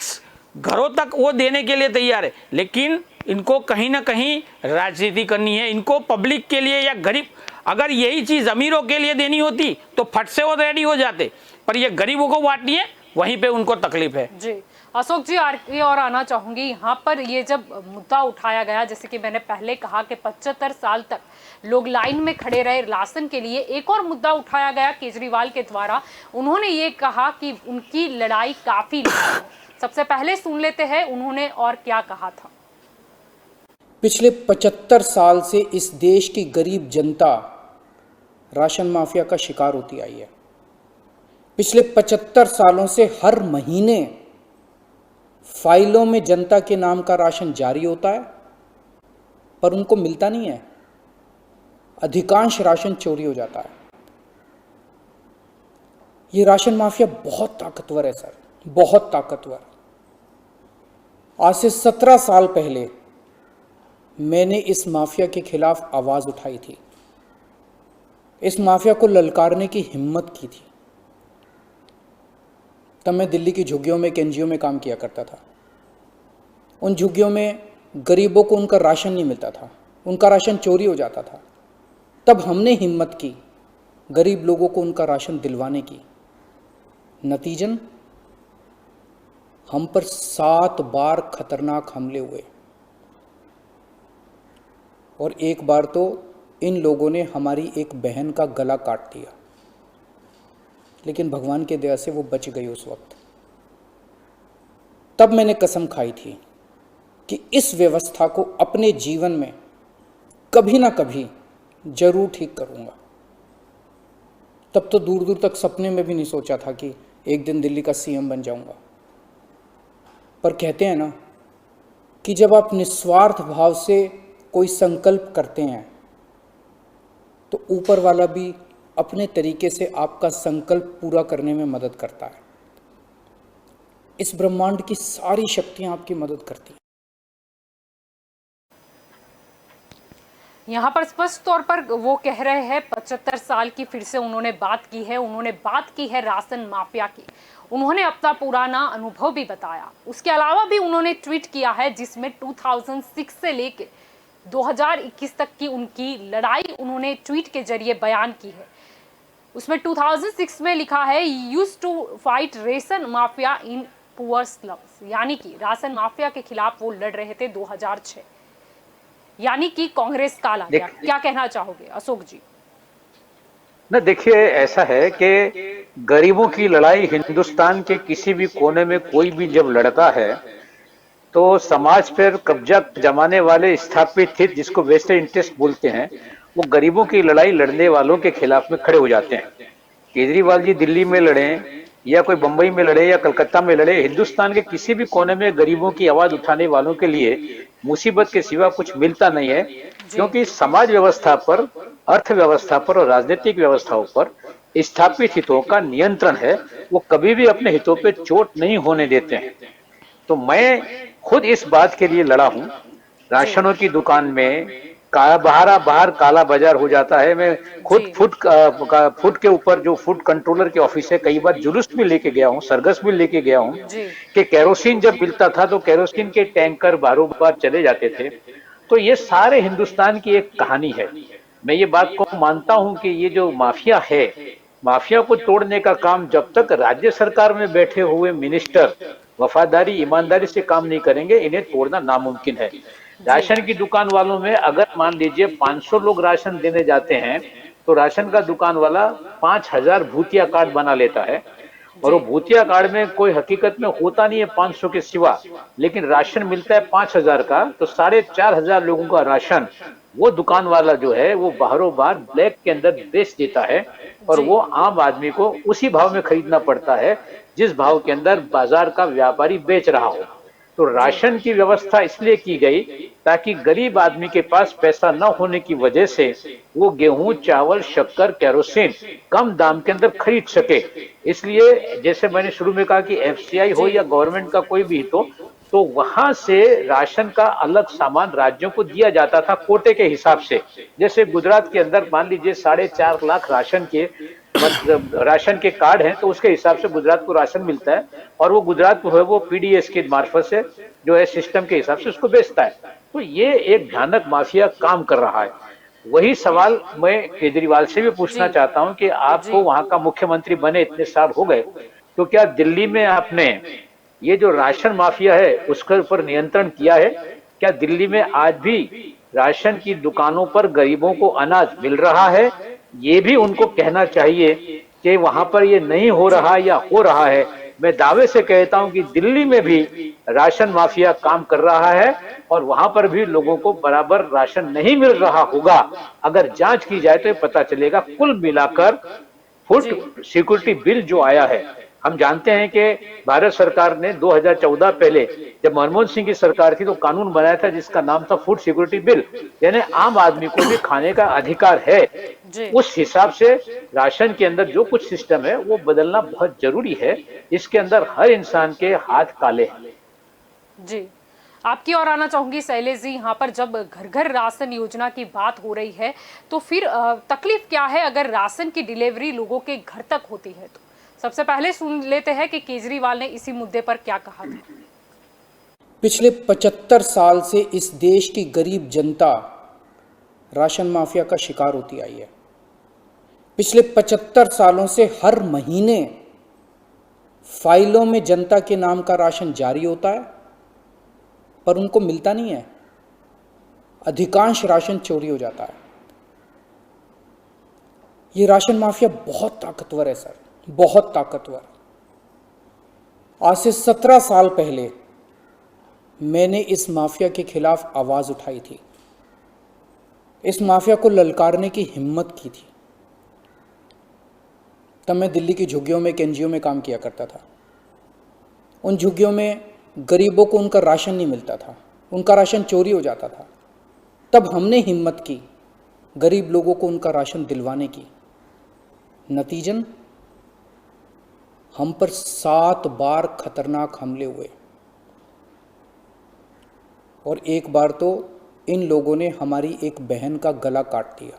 घरों तक वो देने के लिए तैयार है। लेकिन इनको कहीं ना कहीं राजनीति करनी है, इनको पब्लिक के लिए या गरीब, अगर यही चीज अमीरों के लिए देनी होती तो फट से वो रेडी हो जाते, पर ये गरीबों को बांटनी है, वहीं पे उनको तकलीफ है। जी अशोक जी, और आना चाहूंगी यहाँ पर। ये जब मुद्दा उठाया गया, जैसे कि मैंने पहले कहा कि 75 साल तक लोग लाइन में खड़े रहे राशन के लिए, एक और मुद्दा उठाया गया केजरीवाल के द्वारा। उन्होंने ये कहा कि उनकी लड़ाई काफी लंबी है। सबसे पहले सुन लेते हैं उन्होंने और क्या कहा था। पिछले 75 साल से इस देश की गरीब जनता राशन माफिया का शिकार होती आई है। पिछले 75 सालों से हर महीने फाइलों में जनता के नाम का राशन जारी होता है, पर उनको मिलता नहीं है। अधिकांश राशन चोरी हो जाता है। ये राशन माफिया बहुत ताकतवर है सर, बहुत ताकतवर। आज से 17 साल पहले मैंने इस माफिया के खिलाफ आवाज उठाई थी, इस माफिया को ललकारने की हिम्मत की थी। तब मैं दिल्ली की झुग्गियों में, एक एनजीओ में काम किया करता था। उन झुग्गियों में गरीबों को उनका राशन नहीं मिलता था, उनका राशन चोरी हो जाता था। तब हमने हिम्मत की गरीब लोगों को उनका राशन दिलवाने की। नतीजन हम पर 7 बार खतरनाक हमले हुए और एक बार तो इन लोगों ने हमारी एक बहन का गला काट दिया, लेकिन भगवान की दया से वो बच गई उस वक्त। तब मैंने कसम खाई थी कि इस व्यवस्था को अपने जीवन में कभी ना कभी जरूर ठीक करूंगा। तब तो दूर दूर तक सपने में भी नहीं सोचा था कि एक दिन दिल्ली का सीएम बन जाऊंगा। पर कहते हैं ना कि जब आप निस्वार्थ भाव से कोई संकल्प करते हैं तो ऊपर वाला भी अपने तरीके से आपका संकल्प पूरा करने में मदद करता है। इस ब्रह्मांड की सारी शक्तियां आपकी मदद करती हैं। यहाँ पर स्पष्ट तौर पर वो कह रहे हैं 75 साल की फिर से उन्होंने बात की है। उन्होंने बात की है राशन माफिया की। उन्होंने अपना पुराना अनुभव भी बताया। उसके अलावा भी उन्होंने ट्वीट किया है जिसमें 2006 से लेकर 2021 तक की उनकी लड़ाई उन्होंने ट्वीट के जरिए बयान की है। उसमें 2006 में लिखा है, used to fight ration mafia in poor slums, यानी कि राशन माफिया के खिलाफ वो लड़ रहे थे 2006, यानी कि कांग्रेस काल आ गया। क्या कहना चाहोगे अशोक जी? न देखिए, ऐसा है कि गरीबों की लड़ाई हिंदुस्तान के किसी भी कोने में कोई भी जब लड़ता है तो समाज पर कब्जा जमाने वाले स्थापित हित, जिसको वेस्टेड इंटरेस्ट बोलते हैं, वो गरीबों की लड़ाई लड़ने वालों के खिलाफ में खड़े हो जाते हैं। केजरीवाल जी दिल्ली में लड़े या कोई बंबई में लड़े या कलकत्ता में लड़े, हिंदुस्तान के किसी भी कोने में गरीबों की आवाज उठाने वालों के लिए मुसीबत के सिवा कुछ मिलता नहीं है, क्योंकि समाज व्यवस्था पर, अर्थव्यवस्था पर और राजनीतिक व्यवस्थाओं पर स्थापित हितों का नियंत्रण है। वो कभी भी अपने हितों पे चोट नहीं होने देते हैं। तो मैं खुद इस बात के लिए लड़ा हूं। राशनों की दुकान में बाहर काला बाजार हो जाता है। मैं खुद फूड के ऊपर जो फूड कंट्रोलर के ऑफिस है, कई बार जुलूस भी लेके गया हूँ, सरगस भी लेके गया हूँ कि केरोसिन जब मिलता था तो केरोसिन के टैंकर बारों बार चले जाते थे। तो ये सारे हिंदुस्तान की एक कहानी है। मैं ये बात को मानता हूं कि ये जो माफिया है, माफिया को तोड़ने का काम जब तक राज्य सरकार में बैठे हुए मिनिस्टर वफादारी ईमानदारी से काम नहीं करेंगे, इन्हें तोड़ना नामुमकिन है। राशन की दुकान वालों में अगर मान लीजिए 500 लोग राशन देने जाते हैं तो राशन का दुकान वाला 5000 भूतिया कार्ड बना लेता है, और वो भूतिया कार्ड में कोई हकीकत में होता नहीं है 500 के सिवा, लेकिन राशन मिलता है 5000 का। तो 4500 लोगों का राशन वो दुकान वाला जो है वो बाहरों बार ब्लैक के अंदर बेच देता है, और वो आम आदमी को उसी भाव में खरीदना पड़ता है जिस भाव के अंदर बाजार का व्यापारी बेच रहा हो। तो राशन की व्यवस्था इसलिए की गई ताकि गरीब आदमी के पास पैसा न होने की वजह से वो गेहूं, चावल, शक्कर, केरोसिन कम दाम के अंदर खरीद सके। इसलिए जैसे मैंने शुरू में कहा कि एफसीआई हो या गवर्नमेंट का कोई भी हो, तो वहां से राशन का अलग सामान राज्यों को दिया जाता था कोटे के हिसाब से। जैसे गुजरात के अंदर मान लीजिए 4.5 लाख राशन के मतलब राशन के कार्ड हैं, तो उसके हिसाब से गुजरात को राशन मिलता है, और वो गुजरात को है वो पीडीएस के मार्फत से जो है सिस्टम के हिसाब से उसको बेचता है। तो ये एक भयानक माफिया काम कर रहा है। वही सवाल मैं केजरीवाल से भी पूछना चाहता हूं कि आपको वहां का मुख्यमंत्री बने इतने साल हो गए, तो क्या दिल्ली में आपने ये जो राशन माफिया है उसके ऊपर नियंत्रण किया है? क्या दिल्ली में आज भी राशन की दुकानों पर गरीबों को अनाज मिल रहा है? ये भी उनको कहना चाहिए कि वहां पर ये नहीं हो रहा या हो रहा है। मैं दावे से कहता हूं कि दिल्ली में भी राशन माफिया काम कर रहा है, और वहां पर भी लोगों को बराबर राशन नहीं मिल रहा होगा। अगर जांच की जाए तो ये पता चलेगा। कुल मिलाकर फूड सिक्योरिटी बिल जो आया है, हम जानते हैं कि भारत सरकार ने 2014 पहले जब मनमोहन सिंह की सरकार थी तो कानून बनाया था जिसका नाम था फूड सिक्योरिटी बिल, यानी आम आदमी को भी खाने का अधिकार है। उस हिसाब से राशन के अंदर जो कुछ सिस्टम है वो बदलना बहुत जरूरी है। इसके अंदर हर इंसान के हाथ काले हैं। जी आपकी ओर आना चाहूंगी शैलेश जी। यहाँ पर जब घर घर राशन योजना की बात हो रही है तो फिर तकलीफ क्या है अगर राशन की डिलीवरी लोगों के घर तक होती है? तो सबसे पहले सुन लेते हैं कि केजरीवाल ने इसी मुद्दे पर क्या कहा था। पिछले 75 साल से इस देश की गरीब जनता राशन माफिया का शिकार होती आई है। पिछले 75 सालों से हर महीने फाइलों में जनता के नाम का राशन जारी होता है, पर उनको मिलता नहीं है। अधिकांश राशन चोरी हो जाता है। ये राशन माफिया बहुत ताकतवर है सर, बहुत ताकतवर। आज से 17 साल पहले मैंने इस माफिया के खिलाफ आवाज उठाई थी, इस माफिया को ललकारने की हिम्मत की थी। तब मैं दिल्ली की झुग्गियों में एक एनजीओ में काम किया करता था। उन झुग्गियों में गरीबों को उनका राशन नहीं मिलता था, उनका राशन चोरी हो जाता था। तब हमने हिम्मत की गरीब लोगों को उनका राशन दिलवाने की। नतीजन हम पर 7 बार खतरनाक हमले हुए और एक बार तो इन लोगों ने हमारी एक बहन का गला काट दिया,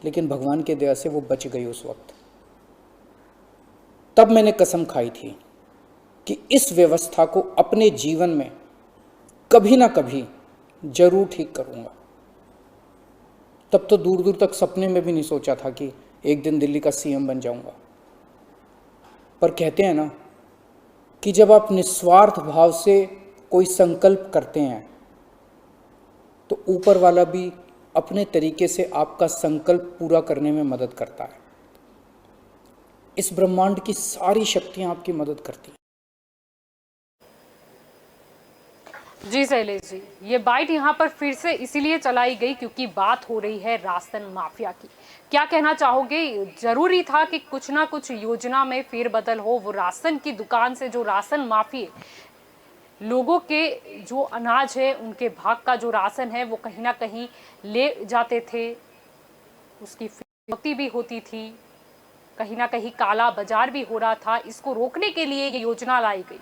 लेकिन भगवान की दया से वो बच गई उस वक्त। तब मैंने कसम खाई थी कि इस व्यवस्था को अपने जीवन में कभी ना कभी जरूर ठीक करूंगा। तब तो दूर दूर तक सपने में भी नहीं सोचा था कि एक दिन दिल्ली का सीएम बन जाऊंगा। पर कहते हैं ना कि जब आप निस्वार्थ भाव से कोई संकल्प करते हैं तो ऊपर वाला भी अपने तरीके से आपका संकल्प पूरा करने में मदद करता है। इस ब्रह्मांड की सारी शक्तियां आपकी मदद करती हैं। जी शैलेश जी, ये बाइट यहाँ पर फिर से इसीलिए चलाई गई क्योंकि बात हो रही है राशन माफिया की। क्या कहना चाहोगे, जरूरी था कि कुछ ना कुछ योजना में फेरबदल हो? वो राशन की दुकान से जो राशन माफिया लोगों के जो अनाज है, उनके भाग का जो राशन है वो कहीं ना कहीं ले जाते थे, उसकी फिरौती भी होती थी, कहीं ना कहीं काला बाजार भी हो रहा था। इसको रोकने के लिए ये योजना लाई गई।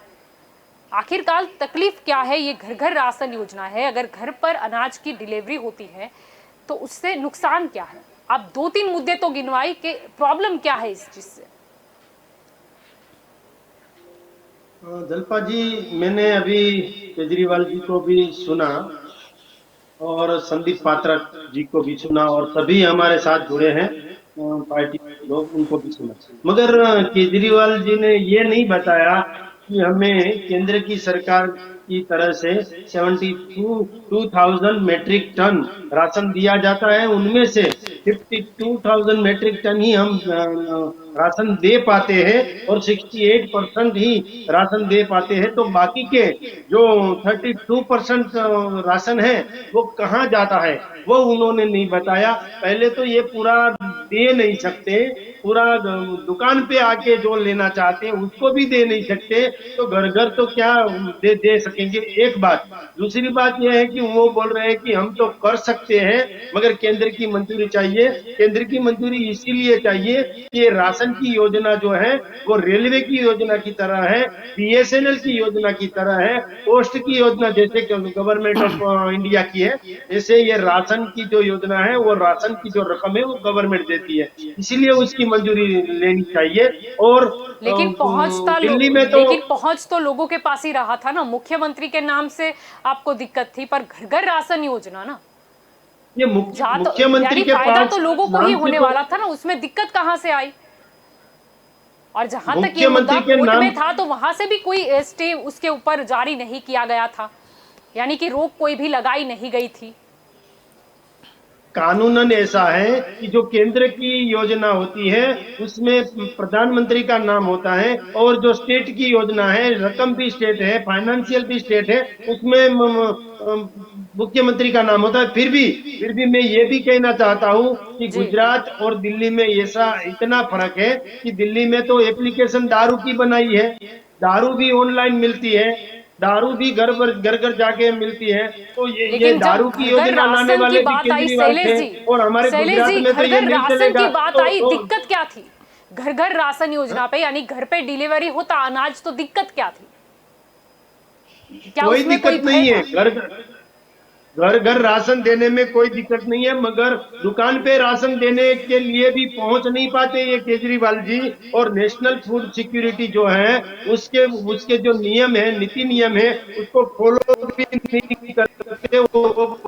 आखिरकार तकलीफ क्या है? ये घर घर राशन योजना है। अगर घर पर अनाज की डिलीवरी होती है तो उससे नुकसान क्या है? आप 2-3 मुद्दे तो गिनवाई कि प्रॉब्लम क्या है इस चीज से। जलपा जी, मैंने अभी केजरीवाल जी को भी सुना और संदीप पात्रा जी को भी सुना और सभी हमारे साथ जुड़े हैं पार्टी लोग, उनको भी सुना। मगर केजरीवाल जी ने ये नहीं बताया कि हमें केंद्र की सरकार की तरह से 72,000 मैट्रिक टन राशन दिया जाता है। उनमें से 52,000 मैट्रिक टन ही हम राशन दे पाते हैं और 68% ही राशन दे पाते हैं। तो बाकी के जो 32% राशन है वो कहाँ जाता है वो उन्होंने नहीं बताया। पहले तो ये पूरा दे नहीं सकते, पूरा दुकान पे आके जो लेना चाहते हैं उसको भी दे नहीं सकते, तो घर घर तो क्या दे सकेंगे। एक बात। दूसरी बात यह है कि वो बोल रहे हैं कि हम तो कर सकते हैं मगर केंद्र की मंजूरी चाहिए। केंद्र की मंजूरी इसीलिए चाहिए कि ये राशन की योजना जो है वो रेलवे की योजना की तरह है, बीएसएनएल की योजना की तरह है, पोस्ट की योजना जैसे गवर्नमेंट ऑफ इंडिया की है, ऐसे ये राशन की जो योजना है वो राशन की जो रकम है वो गवर्नमेंट देती है, इसीलिए उसकी मंजूरी लेनी चाहिए। और लेकिन पहुंच तो लोगों के पास ही रहा था ना। मुख्यमंत्री के नाम से आपको दिक्कत थी, पर घर घर राशन योजना ना, ये मुख्यमंत्री के फायदा पास तो लोगों को ही होने वाला था ना, उसमें दिक्कत कहां से आई? और जहां तक ये मुद्दा कोर्ट में था तो वहां से भी कोई स्टे उसके ऊपर जारी नहीं किया गया था, यानी कि रोक कोई भी लगाई नहीं गई थी। कानूनन ऐसा है कि जो केंद्र की योजना होती है उसमें प्रधानमंत्री का नाम होता है और जो स्टेट की योजना है, रकम भी स्टेट है, फाइनेंशियल भी स्टेट है, उसमें मुख्यमंत्री का नाम होता है। फिर भी मैं ये भी कहना चाहता हूँ कि गुजरात और दिल्ली में ऐसा इतना फर्क है कि दिल्ली में तो एप्लीकेशन दारू की बनाई है, दारू भी ऑनलाइन मिलती है, दारू भी घर घर जाके मिलती है। तो ये दारू की योजना लाने वाले भी केजरीवाल थे और हमारे गुजरात में तो ये नहीं चलेगा। की बात आई, दिक्कत क्या थी घर घर राशन योजना पे? यानी घर पे डिलीवरी होता अनाज, तो दिक्कत क्या थी? क्या कोई उसमें कोई दिक्कत नहीं भय है। था? घर घर राशन देने में कोई दिक्कत नहीं है, मगर दुकान पे राशन देने के लिए भी पहुंच नहीं पाते ये केजरीवाल जी। और नेशनल फूड सिक्योरिटी जो है, उसके उसके जो नियम है, नीति नियम है, उसको फॉलो भी नहीं करते। वो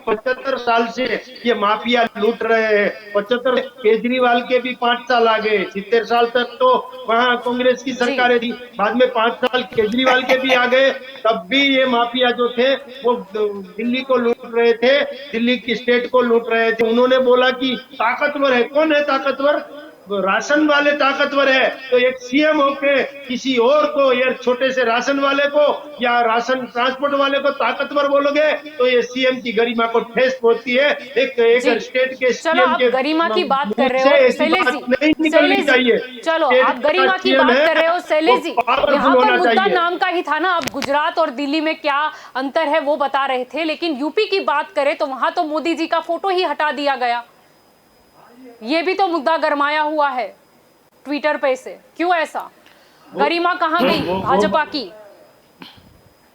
75 साल से ये माफिया लूट रहे हैं। 75 केजरीवाल के भी 5 साल आ गए, 70 साल तक तो वहां कांग्रेस की जी सरकारें थी, बाद में 5 साल केजरीवाल के भी आ गए। तब भी ये माफिया जो थे वो दिल्ली को लूट रहे थे, दिल्ली की स्टेट को लूट रहे थे। उन्होंने बोला कि ताकतवर है, कौन है ताकतवर? राशन वाले ताकतवर है। तो एक सीएम होके किसी और को, या छोटे से राशन वाले को या राशन ट्रांसपोर्ट वाले को ताकतवर बोलोगे तो ये सीएम की गरिमा को ठेस पहुंचती है। एक जी एक स्टेट के चलो, सीएम आप के गरिमा की बात कर मुंह रहे से हो ऐसी शैलेश बात नहीं जी, निकलनी शैलेश चाहिए। जी, चलो स्टेट आप गरिमा का की CM बात है, कर रहे हो शैलेश जी। वो powerful यहाँ पर होना मुद्दा चाहिए। नाम का ही था ना, आप गुजरात और दिल्ली में क्या अंतर है वो बता रहे थे, लेकिन यूपी की बात करें तो वहां तो मोदी जी का फोटो ही हटा दिया गया। ये भी तो मुद्दा गरमाया हुआ है ट्विटर पे से, क्यों ऐसा? गरिमा कहाँ गई भाजपा की?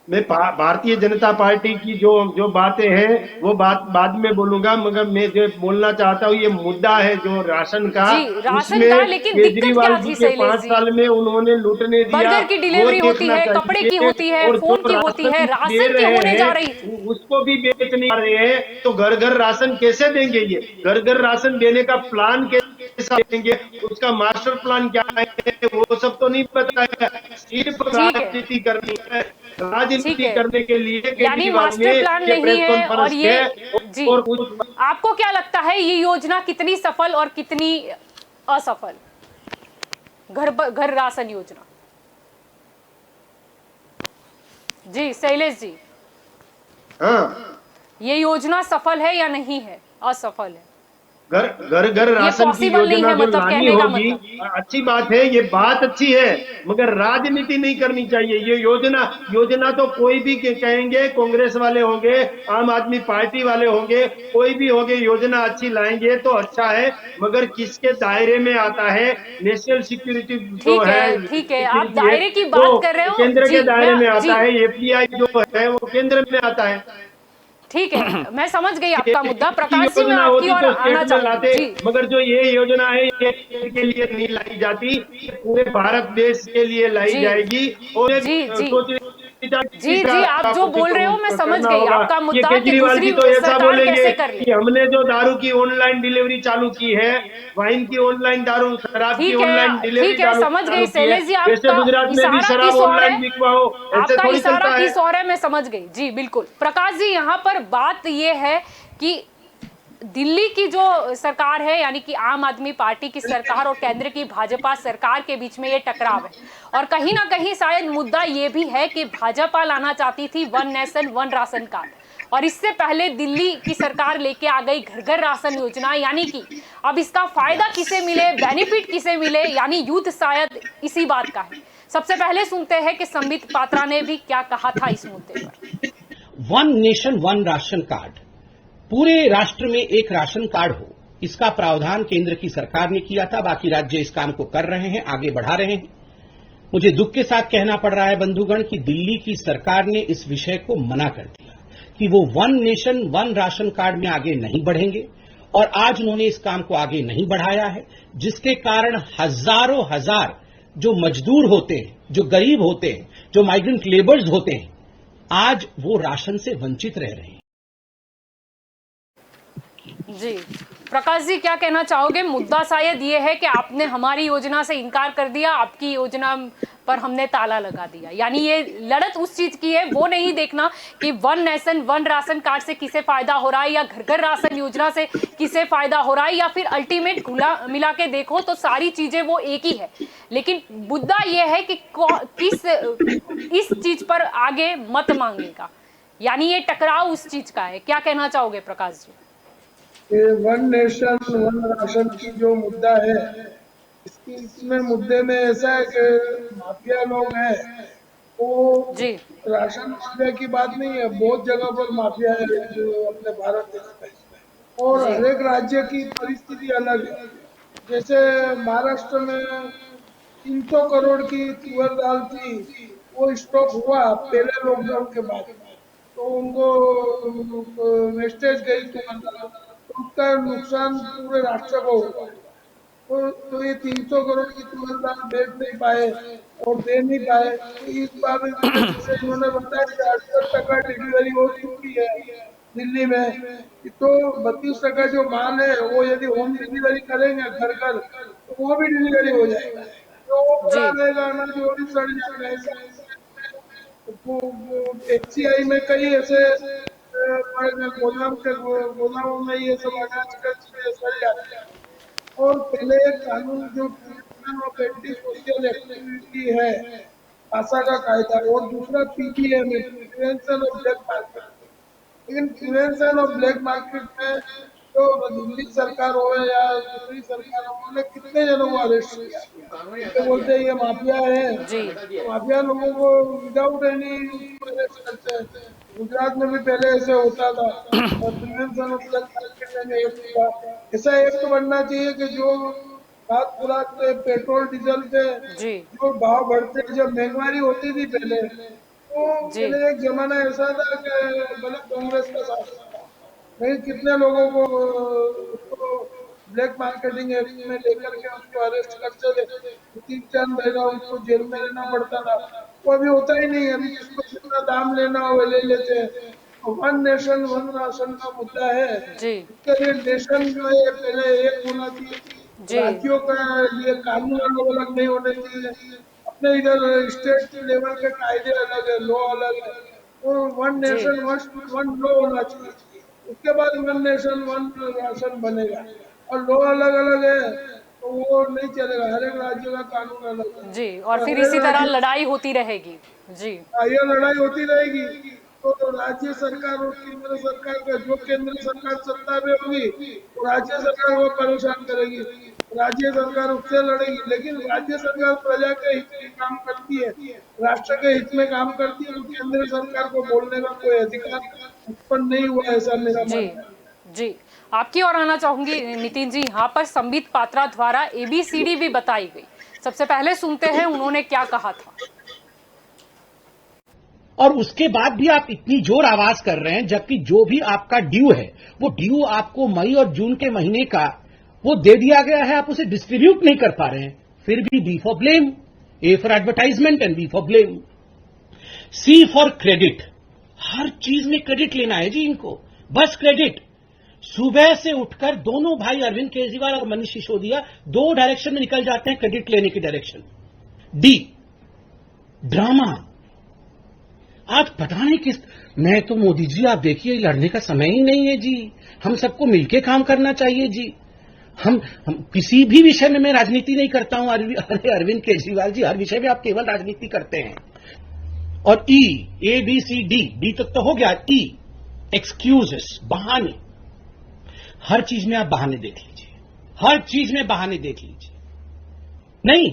मैं भारतीय जनता पार्टी की जो बातें हैं वो बात बाद में बोलूंगा, मगर मैं जो बोलना चाहता हूँ, ये मुद्दा है जो राशन का। जी राशन उसमें का, लेकिन दिक्कत केजरीवाल क्या जी थी के शैलेश 5 जी? साल में उन्होंने लूटने दिया, बर्गर की वो डिलीवरी होती देखना है, कपड़े की चाहिए। होती है, और फोन जो की होती है, दे राशन की रहे होने जा हैं, रही थी। उसको भी बेच नहीं पा रहे हैं। तो घर घर राशन कैसे देंगे? ये घर घर राशन देने का प्लान कैसा देंगे? उसका मास्टर प्लान क्या है वो सब तो नहीं पता है। सिर्फ ठीक है, राजनीति करनी है। ठीक राजनीति है, करने के लिए यानी केजरीवाल ने मास्टर प्लान ये नहीं प्रेस है। और कॉन्फ्रेंस ये है। जी, और कुछ आपको क्या लगता है ये योजना कितनी सफल और कितनी असफल? घर राशन योजना। जी शैलेश जी, हाँ, ये योजना सफल है या नहीं है, असफल है? घर घर राशन की पॉसिबल नहीं योजना है, जो मतलब लानी कहने का होगी, मतलब। अच्छी बात है, ये बात अच्छी है, मगर राजनीति नहीं करनी चाहिए। ये योजना तो कोई भी कहेंगे, कांग्रेस वाले होंगे, आम आदमी पार्टी वाले होंगे, कोई भी होंगे, योजना अच्छी लाएंगे तो अच्छा है, मगर किसके दायरे में आता है? नेशनल सिक्योरिटी जो है, ठीक है, आप सिक्योरिटी दायरे की वो बात कर रहे हो केंद्र जी। के दायरे में जी आता है। एफडीआई जो है वो केंद्र में आता है। ठीक है, मैं समझ गई आपका मुद्दा। की प्रकाश जी, मैं योजना आपकी होती ओर तो आना स्टेट में लाते, चाहूंगी। जी मगर जो ये योजना है ये स्टेट के लिए नहीं लाई जाती, ये पूरे भारत देश के लिए लाई जी जाएगी। और एक जी जी सोच जी, आप जो बोल रहे हो मैं समझ गई आपका ये मुद्दा कि केजरीवाल जी दूसरी तो ऐसा सरकार बोलेंगे कैसे कर ले। कि हमने जो दारू की ऑनलाइन डिलीवरी चालू की है, वाइन की ऑनलाइन, दारू शराब की ऑनलाइन डिलीवरी ठीक है, समझ गई चालू की है, शैलेश जी। वैसे आपका गुजरात में भी इशारा शराब किस ओर ऑनलाइन है? बिकवाओ, ऐसे आपका थोड़ी इशारा चलता है। किस ओर है मैं समझ गई। जी बिल्कुल प्रकाश जी, यहाँ पर बात ये है कि दिल्ली की जो सरकार है, यानी कि आम आदमी पार्टी की सरकार और केंद्र की भाजपा सरकार के बीच में ये टकराव है, और कहीं ना कहीं शायद मुद्दा ये भी है कि भाजपा लाना चाहती थी one nation one ration card, और इससे पहले दिल्ली की सरकार लेके आ गई घर घर राशन योजना। यानी कि अब इसका फायदा किसे मिले, बेनिफिट किसे मिले, यानी युद्ध शायद इसी बात का है। सबसे पहले सुनते हैं कि संबित पात्रा ने भी क्या कहा था इस मुद्दे पर। One nation one ration card, पूरे राष्ट्र में एक राशन कार्ड हो, इसका प्रावधान केंद्र की सरकार ने किया था। बाकी राज्य इस काम को कर रहे हैं, आगे बढ़ा रहे हैं। मुझे दुख के साथ कहना पड़ रहा है बंधुगण कि दिल्ली की सरकार ने इस विषय को मना कर दिया कि वो one nation one ration card में आगे नहीं बढ़ेंगे, और आज उन्होंने इस काम को आगे नहीं बढ़ाया है, जिसके कारण हजारों हजार जो मजदूर होते हैं, जो गरीब होते हैं, जो माइग्रेंट लेबर्स होते हैं, आज वो राशन से वंचित रह रहे हैं। जी प्रकाश जी, क्या कहना चाहोगे? मुद्दा शायद ये है कि आपने हमारी योजना से इनकार कर दिया, आपकी योजना पर हमने ताला लगा दिया। यानी ये लड़त उस चीज की है, वो नहीं देखना कि one nation one ration card से किसे फायदा हो रहा है, या घर घर राशन योजना से किसे फायदा हो रहा है, या फिर अल्टीमेट मिला के देखो तो सारी चीजें वो एक ही है। लेकिन मुद्दा ये है कि किस इस चीज पर आगे मत मांगेगा, यानी ये टकराव उस चीज का है। क्या कहना चाहोगे प्रकाश जी? ये वन नेशन वन राशन की जो मुद्दा है, इसमें मुद्दे में ऐसा है कि माफिया लोग हैं, वो जी राशन माफिया की बात नहीं है, बहुत जगह पर माफिया है जो अपने भारत देश में, और हर एक राज्य की परिस्थिति अलग है। जैसे महाराष्ट्र में 300 करोड़ की तुअर दाल थी, वो स्टॉप हुआ पहले लॉकडाउन के बाद, तो उनको वेस्टेज गई तो उसका नुकसान पूरे राष्ट्र को हुआ। तो ये 300 करोड़ की तुरंत दाल बेच नहीं पाए और दे नहीं पाए। तो इस बार जैसे इन्होंने बताया कि 68% डिलीवरी हो चुकी है दिल्ली में, तो 32% जो माल है वो यदि होम डिलीवरी करेंगे घर घर तो वो भी डिलीवरी हो जाएगा। तो वो जी पड़ा रहेगा अनाज वो भी सड़ जाएगा। एफसीआई में कई ऐसे गोदामों में ये सब अनाज का चीजें सड़ जाते हैं। और पहले एक कानून जो prevention of anti social activity है, आशा का कायदा, और दूसरा पीबीएम है, प्रिवेंशन ऑफ ब्लैक मार्केट। लेकिन प्रिवेंशन ऑफ ब्लैक मार्केट में तो दिल्ली सरकार हो या दूसरी सरकार हो, उन्होंने कितने जनों को अरेस्ट किया। तो बोलते हैं ये माफिया है, जी तो माफिया लोगों को विदाउट एनी अरेस्ट करते हैं। गुजरात में भी पहले ऐसे होता था और प्रिवेंशन ऑफ ब्लैक मार्केट में एक था। ऐसा एक्ट बनना चाहिए कि जो खाद खुराक पे, पेट्रोल डीजल पे जी जो भाव बढ़ते, जब महंगाई होती थी पहले, तो जी पहले एक जमाना ऐसा था कि भले कांग्रेस का शासन था, नहीं कितने लोगों को उसको ब्लैक मार्केटिंग एक्ट में लेकर के उसको अरेस्ट करते थे, 3-4 महीना उसको जेल में रहना पड़ता था। वो अभी होता ही नहीं है, अभी जिसको जितना दाम लेना हो ले लेते हैं। वन नेशन वन राशन का मुद्दा है, जी इसके लिए नेशन जो है पहले एक होना चाहिए, जी राज्यों का ये कानून अलग अलग नहीं होने चाहिए। अपने इधर स्टेट लेवल के कायदे अलग है, लॉ अलग है, तो वन जी नेशन वन लॉ होना चाहिए। उसके बाद वन नेशन वन राशन बनेगा। और लॉ अलग अलग है तो वो नहीं चलेगा, हर एक राज्य का कानून अलग है। जी और फिर हर एक इसी तरह राज्य लड़ाई होती रहेगी। जी ये लड़ाई होती रहेगी। तो राज्य सरकार और केंद्र सरकार का, जो केंद्र सरकार सत्ता में होगी तो राज्य सरकार को परेशान करेगी, राज्य सरकार उससे लड़ेगी। लेकिन राज्य सरकार प्रजा के हित में काम करती है, राष्ट्र के हित में काम करती है, तो केंद्र सरकार को बोलने का कोई अधिकार उत्पन्न नहीं हुआ, ऐसा मेरा जी मानना है। जी आपकी ओर आना चाहूंगी नितिन जी। यहाँ पर संबित पात्रा द्वारा ABCD भी बताई गई। सबसे पहले सुनते हैं उन्होंने क्या कहा था। और उसके बाद भी आप इतनी जोर आवाज कर रहे हैं, जबकि जो भी आपका ड्यू है वो ड्यू आपको मई और जून के महीने का वो दे दिया गया है, आप उसे डिस्ट्रीब्यूट नहीं कर पा रहे हैं। फिर भी B for blame, A for advertisement and B for blame, C for credit. हर चीज में क्रेडिट लेना है जी इनको, बस क्रेडिट। सुबह से उठकर दोनों भाई अरविंद केजरीवाल और मनीष सिसोदिया दो डायरेक्शन में निकल जाते हैं, क्रेडिट लेने की डायरेक्शन। D drama. आज पता नहीं किस, मैं तो मोदी जी आप देखिए लड़ने का समय ही नहीं है जी, हम सबको मिलके काम करना चाहिए जी। हम किसी भी विषय में मैं राजनीति नहीं करता हूं। अरे अरविंद केजरीवाल जी, हर विषय में आप केवल राजनीति करते हैं। और ई, ABCD, डी तक तो हो गया। ई एक्सक्यूजेस, बहाने। हर चीज में आप बहाने देख लीजिए, हर चीज में बहाने देख लीजिए। नहीं,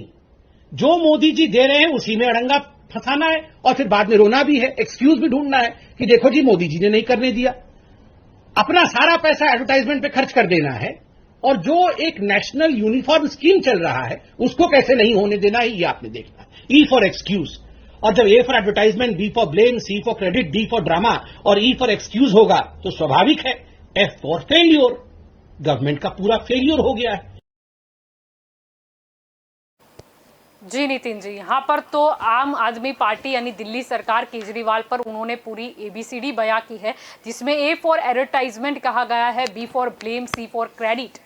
जो मोदी जी दे रहे हैं उसी में अड़ंगा फंसाना है और फिर बाद में रोना भी है, एक्सक्यूज भी ढूंढना है कि देखो जी मोदी जी ने नहीं करने दिया। अपना सारा पैसा एडवर्टाइजमेंट पे खर्च कर देना है, और जो एक नेशनल यूनिफॉर्म स्कीम चल रहा है उसको कैसे नहीं होने देना है, ये आपने देखना है। E for excuse. और जब A for advertisement, B for blame, C for credit, D for drama और ई फॉर एक्सक्यूज होगा तो स्वाभाविक है एफ फॉर फेल्योर। गवर्नमेंट का पूरा फेल्योर हो गया है। जी नितिन जी, यहाँ पर तो आम आदमी पार्टी यानी दिल्ली सरकार केजरीवाल पर उन्होंने पूरी ABCD बयां की है, जिसमें A फॉर एडवर्टाइजमेंट कहा गया है, B for blame, C for credit,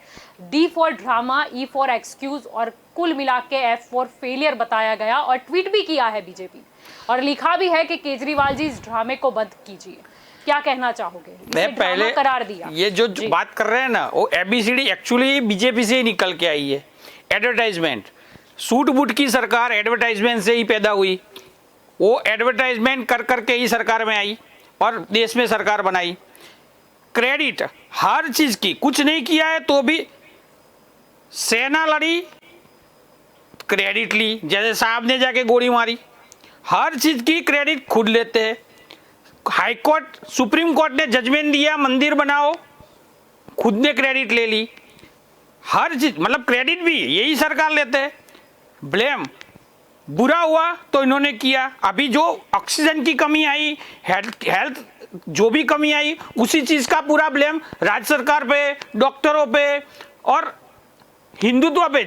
D for drama, E for excuse और कुल मिला के F फॉर फेलियर बताया गया। और ट्वीट भी किया है बीजेपी और लिखा भी है कि केजरीवाल जी इस ड्रामे को बंद कीजिए। क्या कहना चाहोगे? मैं पहले करार दिया ये जो बात कर रहे हैं ना, वो ABCD एक्चुअली बीजेपी से ही निकल के आई है। एडवर्टाइजमेंट, सूट बूट की सरकार एडवर्टाइजमेंट से ही पैदा हुई। वो एडवर्टाइजमेंट कर करके ही सरकार में आई और देश में सरकार बनाई। क्रेडिट, हर चीज की, कुछ नहीं किया है तो भी सेना लड़ी, क्रेडिट ली। जैसे साहब ने जाके गोली मारी, हर चीज की क्रेडिट खुद लेते हैं। हाई कोर्ट, सुप्रीम कोर्ट ने जजमेंट दिया मंदिर बनाओ, खुद ने क्रेडिट ले ली। हर चीज मतलब क्रेडिट भी यही सरकार लेते हैं। ब्लेम, बुरा हुआ तो इन्होंने किया। अभी जो ऑक्सीजन की कमी आई, हेल्थ जो भी कमी आई, उसी चीज का पूरा ब्लेम राज्य सरकार पे, डॉक्टरों पे और हिंदुत्व पे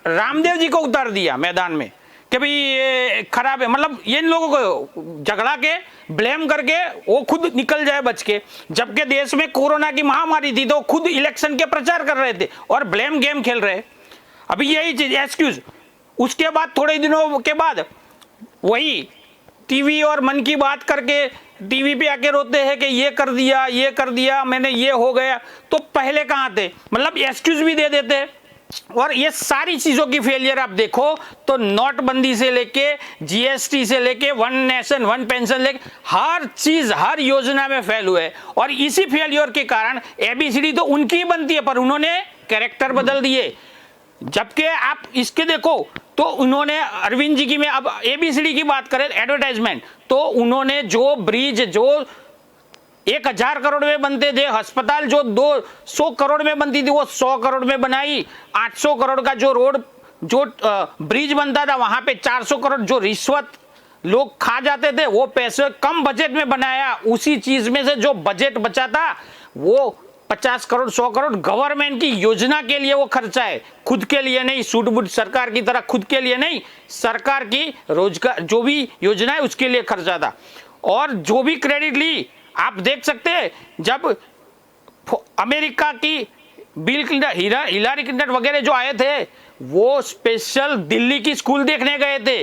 रामदेव जी को उतार दिया मैदान में कि भाई ये खराब है। मतलब ये इन लोगों को झगड़ा के ब्लेम करके वो खुद निकल जाए बच के, जबकि देश में कोरोना की महामारी थी तो खुद इलेक्शन के प्रचार कर रहे थे और ब्लेम गेम खेल रहे। अभी यही चीज एक्सक्यूज। उसके बाद थोड़े दिनों के बाद वही टीवी और मन की बात करके टीवी पे आके रोते हैं कि ये कर दिया मैंने, ये हो गया। तो पहले कहाँ थे? मतलब एक्सक्यूज भी दे देते। और ये सारी चीजों की फेलियर आप देखो तो नोटबंदी से लेके जीएसटी से लेके वन नेशन वन पेंशन लेके हर चीज हर योजना में फेल हुए। और इसी फेलियर के कारण एबीसीडी तो उनकी बनती है पर उन्होंने कैरेक्टर बदल दिए। जबकि आप इसके देखो तो उन्होंने अरविंद जी की, में अब एबीसीडी की बात करें एडवर्टाइजमेंट, तो उन्होंने जो ब्रिज जो 1000 करोड़ में बनते थे, अस्पताल जो 200 करोड़ में बनती थी वो 100 करोड़ में बनाई। 800 करोड़ का जो रोड जो ब्रिज बनता था वहां पे 400 करोड़ जो रिश्वत लोग खा जाते थे वो पैसे कम बजट में बनाया। उसी चीज में से जो बजट बचा था वो 50 करोड़ 100 करोड़ गवर्नमेंट की योजना के लिए वो खर्चा है, खुद के लिए नहीं। सूट बूट सरकार की तरह खुद के लिए नहीं, सरकार की रोजगार जो भी योजना है उसके लिए खर्चा था। और जो भी क्रेडिट ली आप देख सकते हैं, जब अमेरिका की बिल क्लिंटन, हिलारी क्लिंटन वगैरह जो आए थे वो स्पेशल दिल्ली की स्कूल देखने गए थे,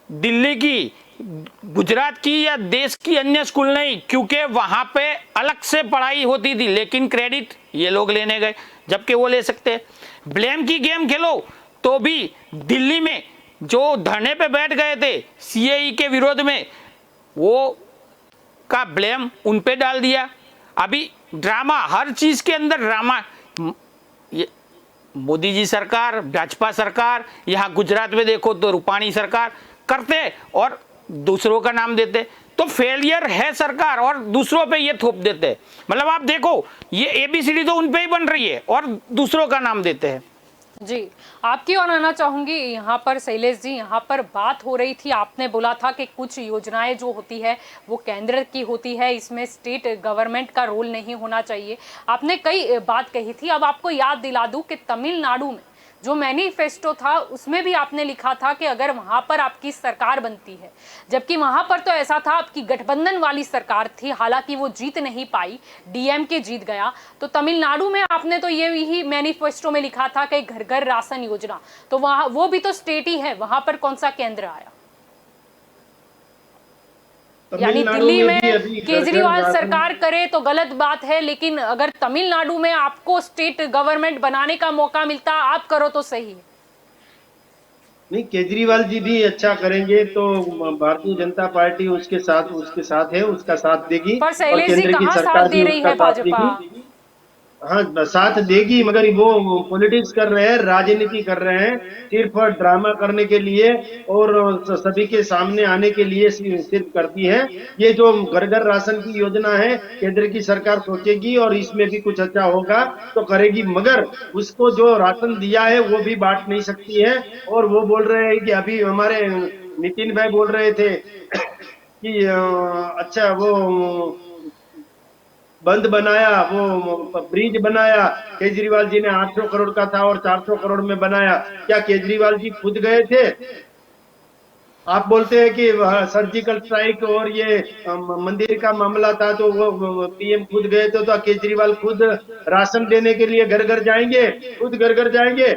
दिल्ली की, गुजरात की या देश की अन्य स्कूल नहीं, क्योंकि वहां पे अलग से पढ़ाई होती थी। लेकिन क्रेडिट ये लोग लेने गए, जबकि वो ले सकते हैं। ब्लेम की गेम खेलो तो भी दिल्ली में जो धरने पे बैठ गए थे सीएई के विरोध में, वो का ब्लेम उन पे डाल दिया। अभी ड्रामा, हर चीज के अंदर ड्रामा। मोदी जी सरकार, भाजपा सरकार, यहाँ गुजरात में देखो तो रूपाणी सरकार करते और दूसरों का नाम देते। तो फेलियर है सरकार और दूसरों पे ये थोप देते। मतलब आप देखो ये एबीसीडी तो उन पे ही बन रही है और दूसरों का नाम देते हैं। जी, आपकी ओर आना चाहूंगी यहाँ पर शैलेश जी। यहाँ पर बात हो रही थी, आपने बोला था कि कुछ योजनाएं जो होती है वो केंद्र की होती है, इसमें स्टेट गवर्नमेंट का रोल नहीं होना चाहिए। आपने कई बात कही थी। अब आपको याद दिला दूं कि तमिलनाडु में जो मैनिफेस्टो था उसमें भी आपने लिखा था कि अगर वहां पर आपकी सरकार बनती है, जबकि वहां पर तो ऐसा था आपकी गठबंधन वाली सरकार थी, हालांकि वो जीत नहीं पाई, डीएमके जीत गया। तो तमिलनाडु में आपने तो ये ही मैनिफेस्टो में लिखा था कि घर घर राशन योजना, तो वहां वो भी तो स्टेट ही है, वहां पर कौन सा केंद्र आया? यानी दिल्ली में केजरीवाल सरकार करे तो गलत बात है, लेकिन अगर तमिलनाडु में आपको स्टेट गवर्नमेंट बनाने का मौका मिलता आप करो तो सही है। नहीं, केजरीवाल जी भी अच्छा करेंगे तो भारतीय जनता पार्टी उसके साथ है, उसका साथ देगी। पर शैलेश जी कहाँ साथ दे रही है भाजपा? हाँ, साथ देगी, मगर वो पॉलिटिक्स कर रहे हैं, राजनीति कर रहे हैं, सिर्फ ड्रामा करने के लिए और सभी के सामने आने के लिए सिर्फ करती है। ये जो घर घर राशन की योजना है केंद्र की सरकार सोचेगी और इसमें भी कुछ अच्छा होगा तो करेगी, मगर उसको जो राशन दिया है वो भी बांट नहीं सकती है। और वो बोल रहे हैं कि अभी हमारे नितिन भाई बोल रहे थे कि अच्छा वो बंद बनाया, वो ब्रिज बनाया, केजरीवाल जी ने 800 करोड़ का था और 400 करोड़ में बनाया। क्या केजरीवाल जी खुद गए थे? आप बोलते हैं कि सर्जिकल स्ट्राइक और ये मंदिर का मामला था तो वो पीएम खुद गए थे, तो केजरीवाल खुद राशन देने के लिए घर घर जाएंगे? खुद घर घर जाएंगे?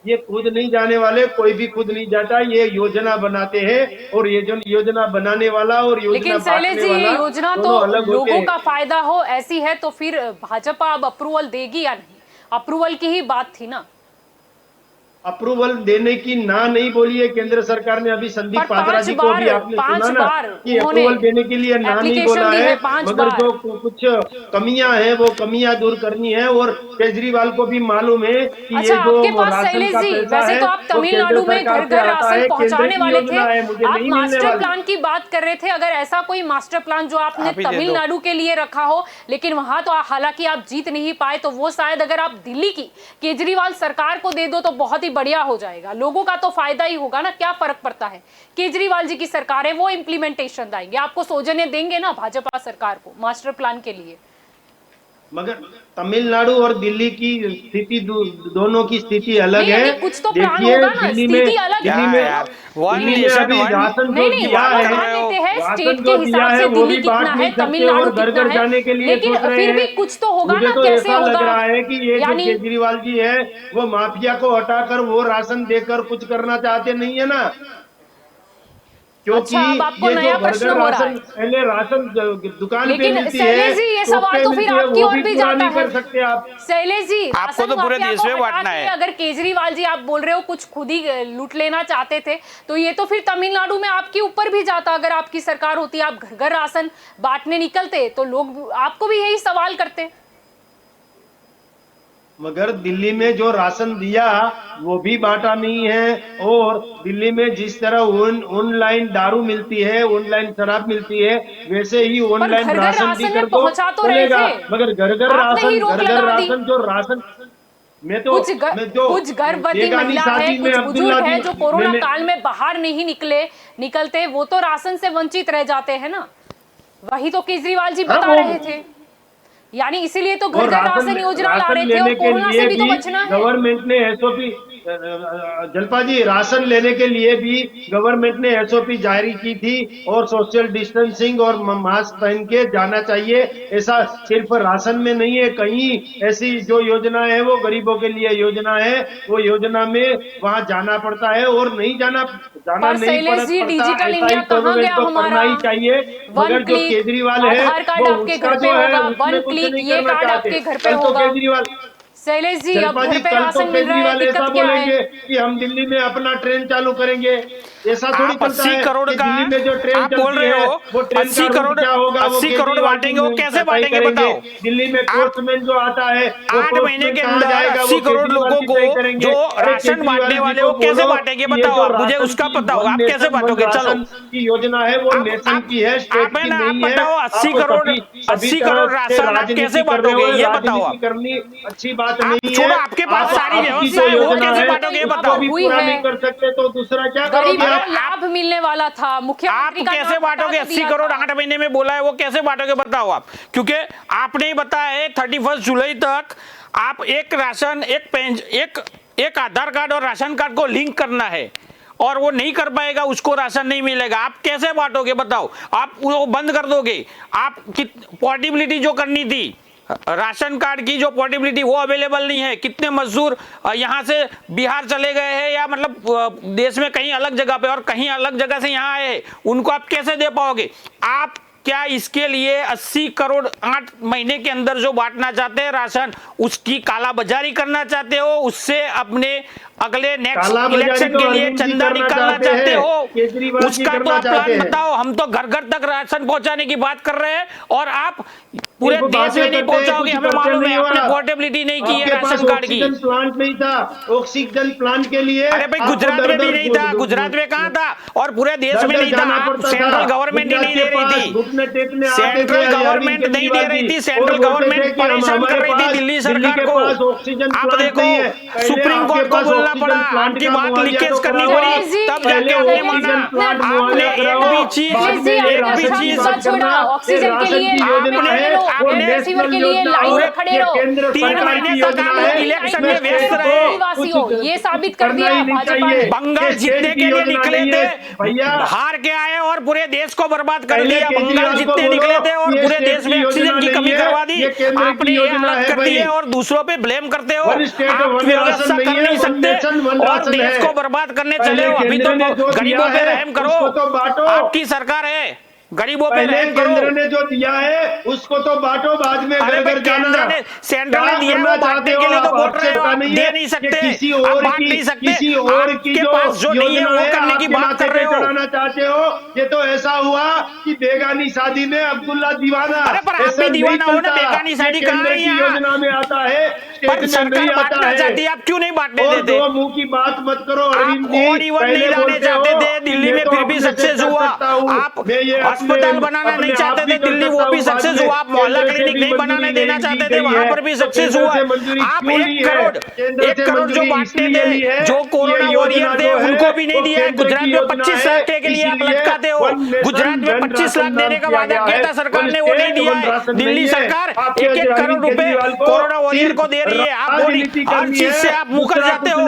ये खुद नहीं जाने वाले, कोई भी खुद नहीं जाता, ये योजना बनाते हैं और ये जो योजना बनाने वाला और योजना लेकिन शैलेश जी ये योजना तो लोगों का फायदा हो ऐसी है तो फिर भाजपा अब अप्रूवल देगी या नहीं? अप्रूवल की ही बात थी ना। अप्रूवल देने की ना नहीं बोली है केंद्र सरकार ने। अभी संदीप पात्रा जी को भी आपने सुना ना कि अप्रूवल देने के लिए ना नहीं बोला है, मगर जो कुछ कमियां हैं वो कमियां दूर करनी है। और केजरीवाल को भी मालूम है कि ये जो राशन का पैसा वैसे तो आप तमिलनाडु में घर घर राशन पहुंचाने वाले थे, आप मास्टर प्लान की बात कर रहे थे। अगर ऐसा कोई मास्टर प्लान जो आपने तमिलनाडु के लिए रखा हो, लेकिन वहां तो हालांकि आप जीत नहीं पाए, तो वो शायद अगर आप दिल्ली की केजरीवाल सरकार को दे दो तो बहुत ही बढ़िया हो जाएगा, लोगों का तो फायदा ही होगा ना, क्या फर्क पड़ता है। केजरीवाल जी की सरकार है, वो इम्प्लीमेंटेशन लाएंगे, आपको सौजन्य देंगे ना भाजपा सरकार को मास्टर प्लान के लिए। मगर तमिलनाडु और दिल्ली की स्थिति दोनों की स्थिति अलग नहीं, है। अभी कुछ तो प्लान देखिए होगा ना, दिल्ली में स्थिति अलग दिल्ली है। में यार, वन दिल्ली में नेशन, अभी वन- राशन जो नहीं नहीं, दिया वो है, मान लेते हैं राशन स्टेट जो के दिया हिसाब है से वो दिल्ली भी कितना बांट है, नहीं सकते तमिलनाडु और घर कितना घर है, जाने के लिए लेकिन सोच रहे फिर भी हैं। कुछ तो होगा मुझे ना, तो कैसे ऐसा लग होगा रहा है कि ये जो यानी। केजरीवाल जी है वो माफिया को हटाकर वो राशन देकर कुछ करना चाहते नहीं है ना, क्योंकि अच्छा, अब आपको ये जो नया घर प्रश्न घर हो रहा राशन है। पहले राशन दुकान पे लेकिन मिलती है, शैलेश जी, ये शॉप सवाल पे तो फिर मिलती है, आपकी वो ओर भी भी पूरा जाता नहीं है कर सकते आप। शैलेश जी, आपको राशन तो पूरे माफिया देश को में हटा बांटना के है। अगर केजरीवाल जी आप बोल रहे हो कुछ खुद ही लूट लेना चाहते थे, तो ये तो फिर तमिलनाडु में आपके ऊपर भी जाता। अगर आपकी सरकार होती, आप घर घर राशन बांटने निकलते, तो लोग आपको भी यही सवाल करते। मगर दिल्ली में जो राशन दिया वो भी बांटा नहीं है, और दिल्ली में जिस तरह ऑनलाइन दारू मिलती है, ऑनलाइन शराब मिलती है, वैसे ही ऑनलाइन घर-घर राशन राशन भी में कर दो पहुंचा तो रहे चलेगा। थे। मगर घर घर आपने ही राशन, रोक घर घर लगा दी। राशन जो राशन मैं तो कुछ गर्भवती बेगानी महिला है, शादी में कुछ अब्दुल्ला बुजुर्ग है जी जो कोरोना मैंने- काल में बाहर नहीं निकलते, वो तो राशन से वंचित रह जाते हैं ना। वही तो केजरीवाल जी हाँ, बता वो- रहे थे, यानी इसीलिए तो घर और घर राशन योजना ला राशन रहे थे, और लेने के कोरोना से लिए भी तो बचना है। गवर्नमेंट ने एसओपी, जलपा जी, राशन लेने के लिए भी गवर्नमेंट ने एसओपी जारी की थी, और सोशल डिस्टेंसिंग और मास्क पहन के जाना चाहिए। ऐसा सिर्फ राशन में नहीं है, कहीं ऐसी जो योजना है वो गरीबों के लिए योजना है, वो योजना में वहां जाना पड़ता है, और नहीं जाना पर नहीं शैलेश जी, पड़ता। डिजिटल ऐसा इंडिया ही कहाँ गवर्नमेंट गया को हमारा? करना ही चाहिए। मगर जो क्लिक, केजरीवाल है आधार कार्ड वो आपके उसका घर पे जो है होगा, उसमें वन कुछ क्लिक, नहीं ये करना कार्ड चाहते। आपके घर पे कल तो होगा। केजरीवाल, शैलेश जी, अब जलपा घर जी, पे कल तो राशन मिल रहा है, केजरीवाल ऐसा दिक्कत क्या है? बोलेंगे कि हम दिल्ली में अपना ट्रेन चालू करेंगे। ऐसा थोड़ी आप चलता 80 है करोड़ कि का दिल्ली में जो ट्रेन आप बोल चलती रहे है हो, वो ट्रेन 80 का करोड़, रूट क्या होगा, वो 80 करोड़ केजरीवाल बांटेंगे, वो जी कैसे तय बांटेंगे करेंगे। बताओ। दिल्ली में आप पोस्टमैन जो आता है वो 8 महीने पोस्टमैन के कहाँ अंदर जाएगा, 80 वो करोड़ केजरीवाल लोगों जी को तय करेंगे। जो अरे राशन केजरीवाल बांटने जी वाले को वो कैसे बोलो बांटेंगे कि ये बताओ जो आप, मुझे राशन उसका की बताओ, वन आप कैसे नेशन वन बांटोगे। चलो, राशन की योजना है वो नेशन की है, स्टेट आप की है ना, आप नहीं है। बताओ 80 करोड़, सभी 80 तरह करोड़ से राशन आप राजनीति कैसे कर रहे हो, बांटोगे, ये बताओ राजनीति आप। करनी अच्छी बात आप नहीं छोड़ो, है। आपके पास सारी आपकी व्यवस्था जो है, वो योजना कैसे है बांटोगे, ये उसको बताओ। भी हुई पूरा है। नहीं कर सकते तो दूसरा क्या गरीब करोगे को आप? लाभ मिलने वाला था, आप मुख्यमंत्री का कैसे नाम बता बांटोगे? तो 80 दिया करोड़ था। 8 महीने में बोला है, वो कैसे बांटोगे बताओ आप, क्योंकि आपने ही बताया है 31 जुलाई तक आप एक राशन, एक आधार कार्ड और राशन कार्ड को लिंक करना है, और वो नहीं कर पाएगा उसको राशन नहीं मिलेगा। आप कैसे बांटोगे बताओ? आप वो बंद कर दोगे? आप पोर्टेबिलिटी जो करनी थी, राशन कार्ड की जो पोर्टेबिलिटी वो अवेलेबल नहीं है। कितने मजदूर यहाँ से बिहार चले गए हैं, या मतलब देश में कहीं अलग जगह पे, और कहीं अलग जगह से यहाँ आए हैं, उनको आप कैसे दे पाओगे? आप क्या इसके लिए 80 करोड़ 8 महीने के अंदर जो बांटना चाहते हैं राशन, उसकी कालाबाजारी करना चाहते हो? उससे अपने अगले नेक्स्ट इलेक्शन के लिए चंदा निकालना चाहते हो? उसका तो आप प्लान बताओ। हम तो घर घर तक राशन पहुंचाने की बात कर रहे हैं, और आप पूरे देश में नहीं पहुंचाओगे, हमें मालूम है। आपने पोर्टेबिलिटी नहीं की है राशन कार्ड की। ऑक्सीजन प्लांट नहीं था, ऑक्सीजन प्लांट के लिए अरे भाई, गुजरात में भी नहीं था, गुजरात में कहाँ था, और पूरे देश में नहीं था। सेंट्रल गवर्नमेंट ही नहीं दे रही थी, सेंट्रल गवर्नमेंट नहीं दे रही थी, सेंट्रल गवर्नमेंट परेशान कर रही थी दिल्ली सरकार को। आप देखो, सुप्रीम कोर्ट को बोलना पड़ा, आपकी बात लीकेज करनी पड़ी, तब जाके आपने माना। आपने एक भी चीज ऑक्सीजन के लिए आपने रिसीवर के लिए लाइन में खड़े रहो, 3 महीने तक आप लोग इलेक्शन में व्यस्त रहे। निवासियों, ये साबित कर दिया भाजपा ने। बंगाल जीतने के लिए निकले थे, हार के आए और पूरे देश को बर्बाद कर दिया। बंगाल जीतने निकले थे और पूरे देश में ऑक्सीजन की कमी करवा दी। आपने ये हालत कर दी है और दूसरों पे ब्लेम करते हो। आप व्यवस्था कर नहीं सकते और देश को बर्बाद करने चले हो। अभी तो गरीबों पे रहम करो, आपकी सरकार है, गरीबों पे रहम करो। केंद्र ने जो दिया है उसको तो बांटो, बाद में घर घर जाना। सेंट्रल ने दिया है, वो बांटने के लिए तो बोल रहे हो, आप दे नहीं सकते, आप बांट नहीं सकते। आपके पास जो नहीं है वो करने की बात कर रहे हो। कराना चाहते हो। ये तो ऐसा हुआ कि बेगानी शादी में अब्दुल्ला दीवाना। अरे पर आप भी दीवाना हो ना, बेगानी शादी कहाँ है यहाँ? योजना में आता है, पर सरकार बांटना चाहती है, आप क्यों नहीं बांटने देते? दो मुंह की बात मत करो आप अरविंद जी। और इवन नहीं लाने चाहते थे, दिल्ली में फिर भी सक्सेस हुआ। आप अस्पताल बनाना नहीं चाहते थे दिल्ली, वो भी सक्सेस हुआ। आप मोहल्ला क्लिनिक नहीं बनाने देना चाहते थे, वहां पर भी सक्सेस हुआ। आप 1 करोड़ जो बांटने थे, जो कोरोना वॉरियर थे, उनको भी नहीं दिया है। गुजरात में 25 लाख के लिए आप लटकाते हो। गुजरात में 25 लाख देने का वादा किया था सरकार ने, वो नहीं दिया है। दिल्ली सरकार 1-1 करोड़ रुपए कोरोना वॉरियर को दे रही है। आप बोली हर चीज से आप मुकर जाते हो,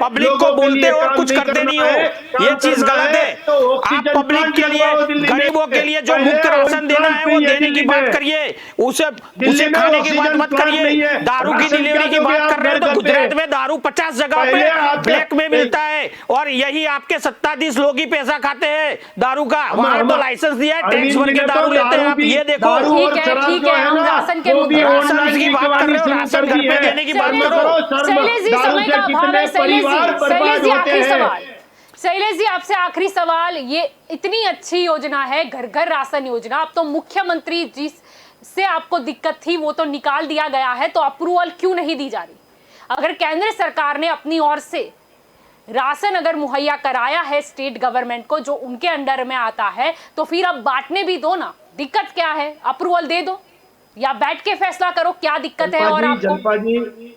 पब्लिक को बोलते हो और कुछ करते नहीं हो, ये चीज गलत है। आप पब्लिक के लिए, गरीबों के लिए जो मुफ्त राशन देना है वो देने की बात करिए, उसे खाने की बात मत करिए। दारू की डिलीवरी की बात कर रहे हो तो गुजरात में दारू 50 जगह पे ब्लैक में मिलता है, और यही आपके सत्ताधीश लोग ही पैसा खाते हैं दारू का। वहां तो लाइसेंस दिया है, टैक्स भर के दारू लेते हैं। आप ये देखो, ठीक है, हम राशन के मुद्दे राशन की बात कर रहे हो, राशन घर पे देने की बात करो। शैलेश जी, समय का अभाव है। शैलेश जी, आखिरी सवाल। शैलेश जी, आपसे आखिरी सवाल, ये इतनी अच्छी योजना है घर घर राशन योजना, अब तो मुख्यमंत्री जी से आपको दिक्कत थी वो तो निकाल दिया गया है, तो अप्रूवल क्यों नहीं दी जा रही? अगर केंद्र सरकार ने अपनी ओर से राशन अगर मुहैया कराया है स्टेट गवर्नमेंट को जो उनके अंडर में आता है, तो फिर अब बांटने भी दो ना, दिक्कत क्या है? अप्रूवल दे दो या बैठ के फैसला करो, क्या दिक्कत है? और आपको जलपा जी,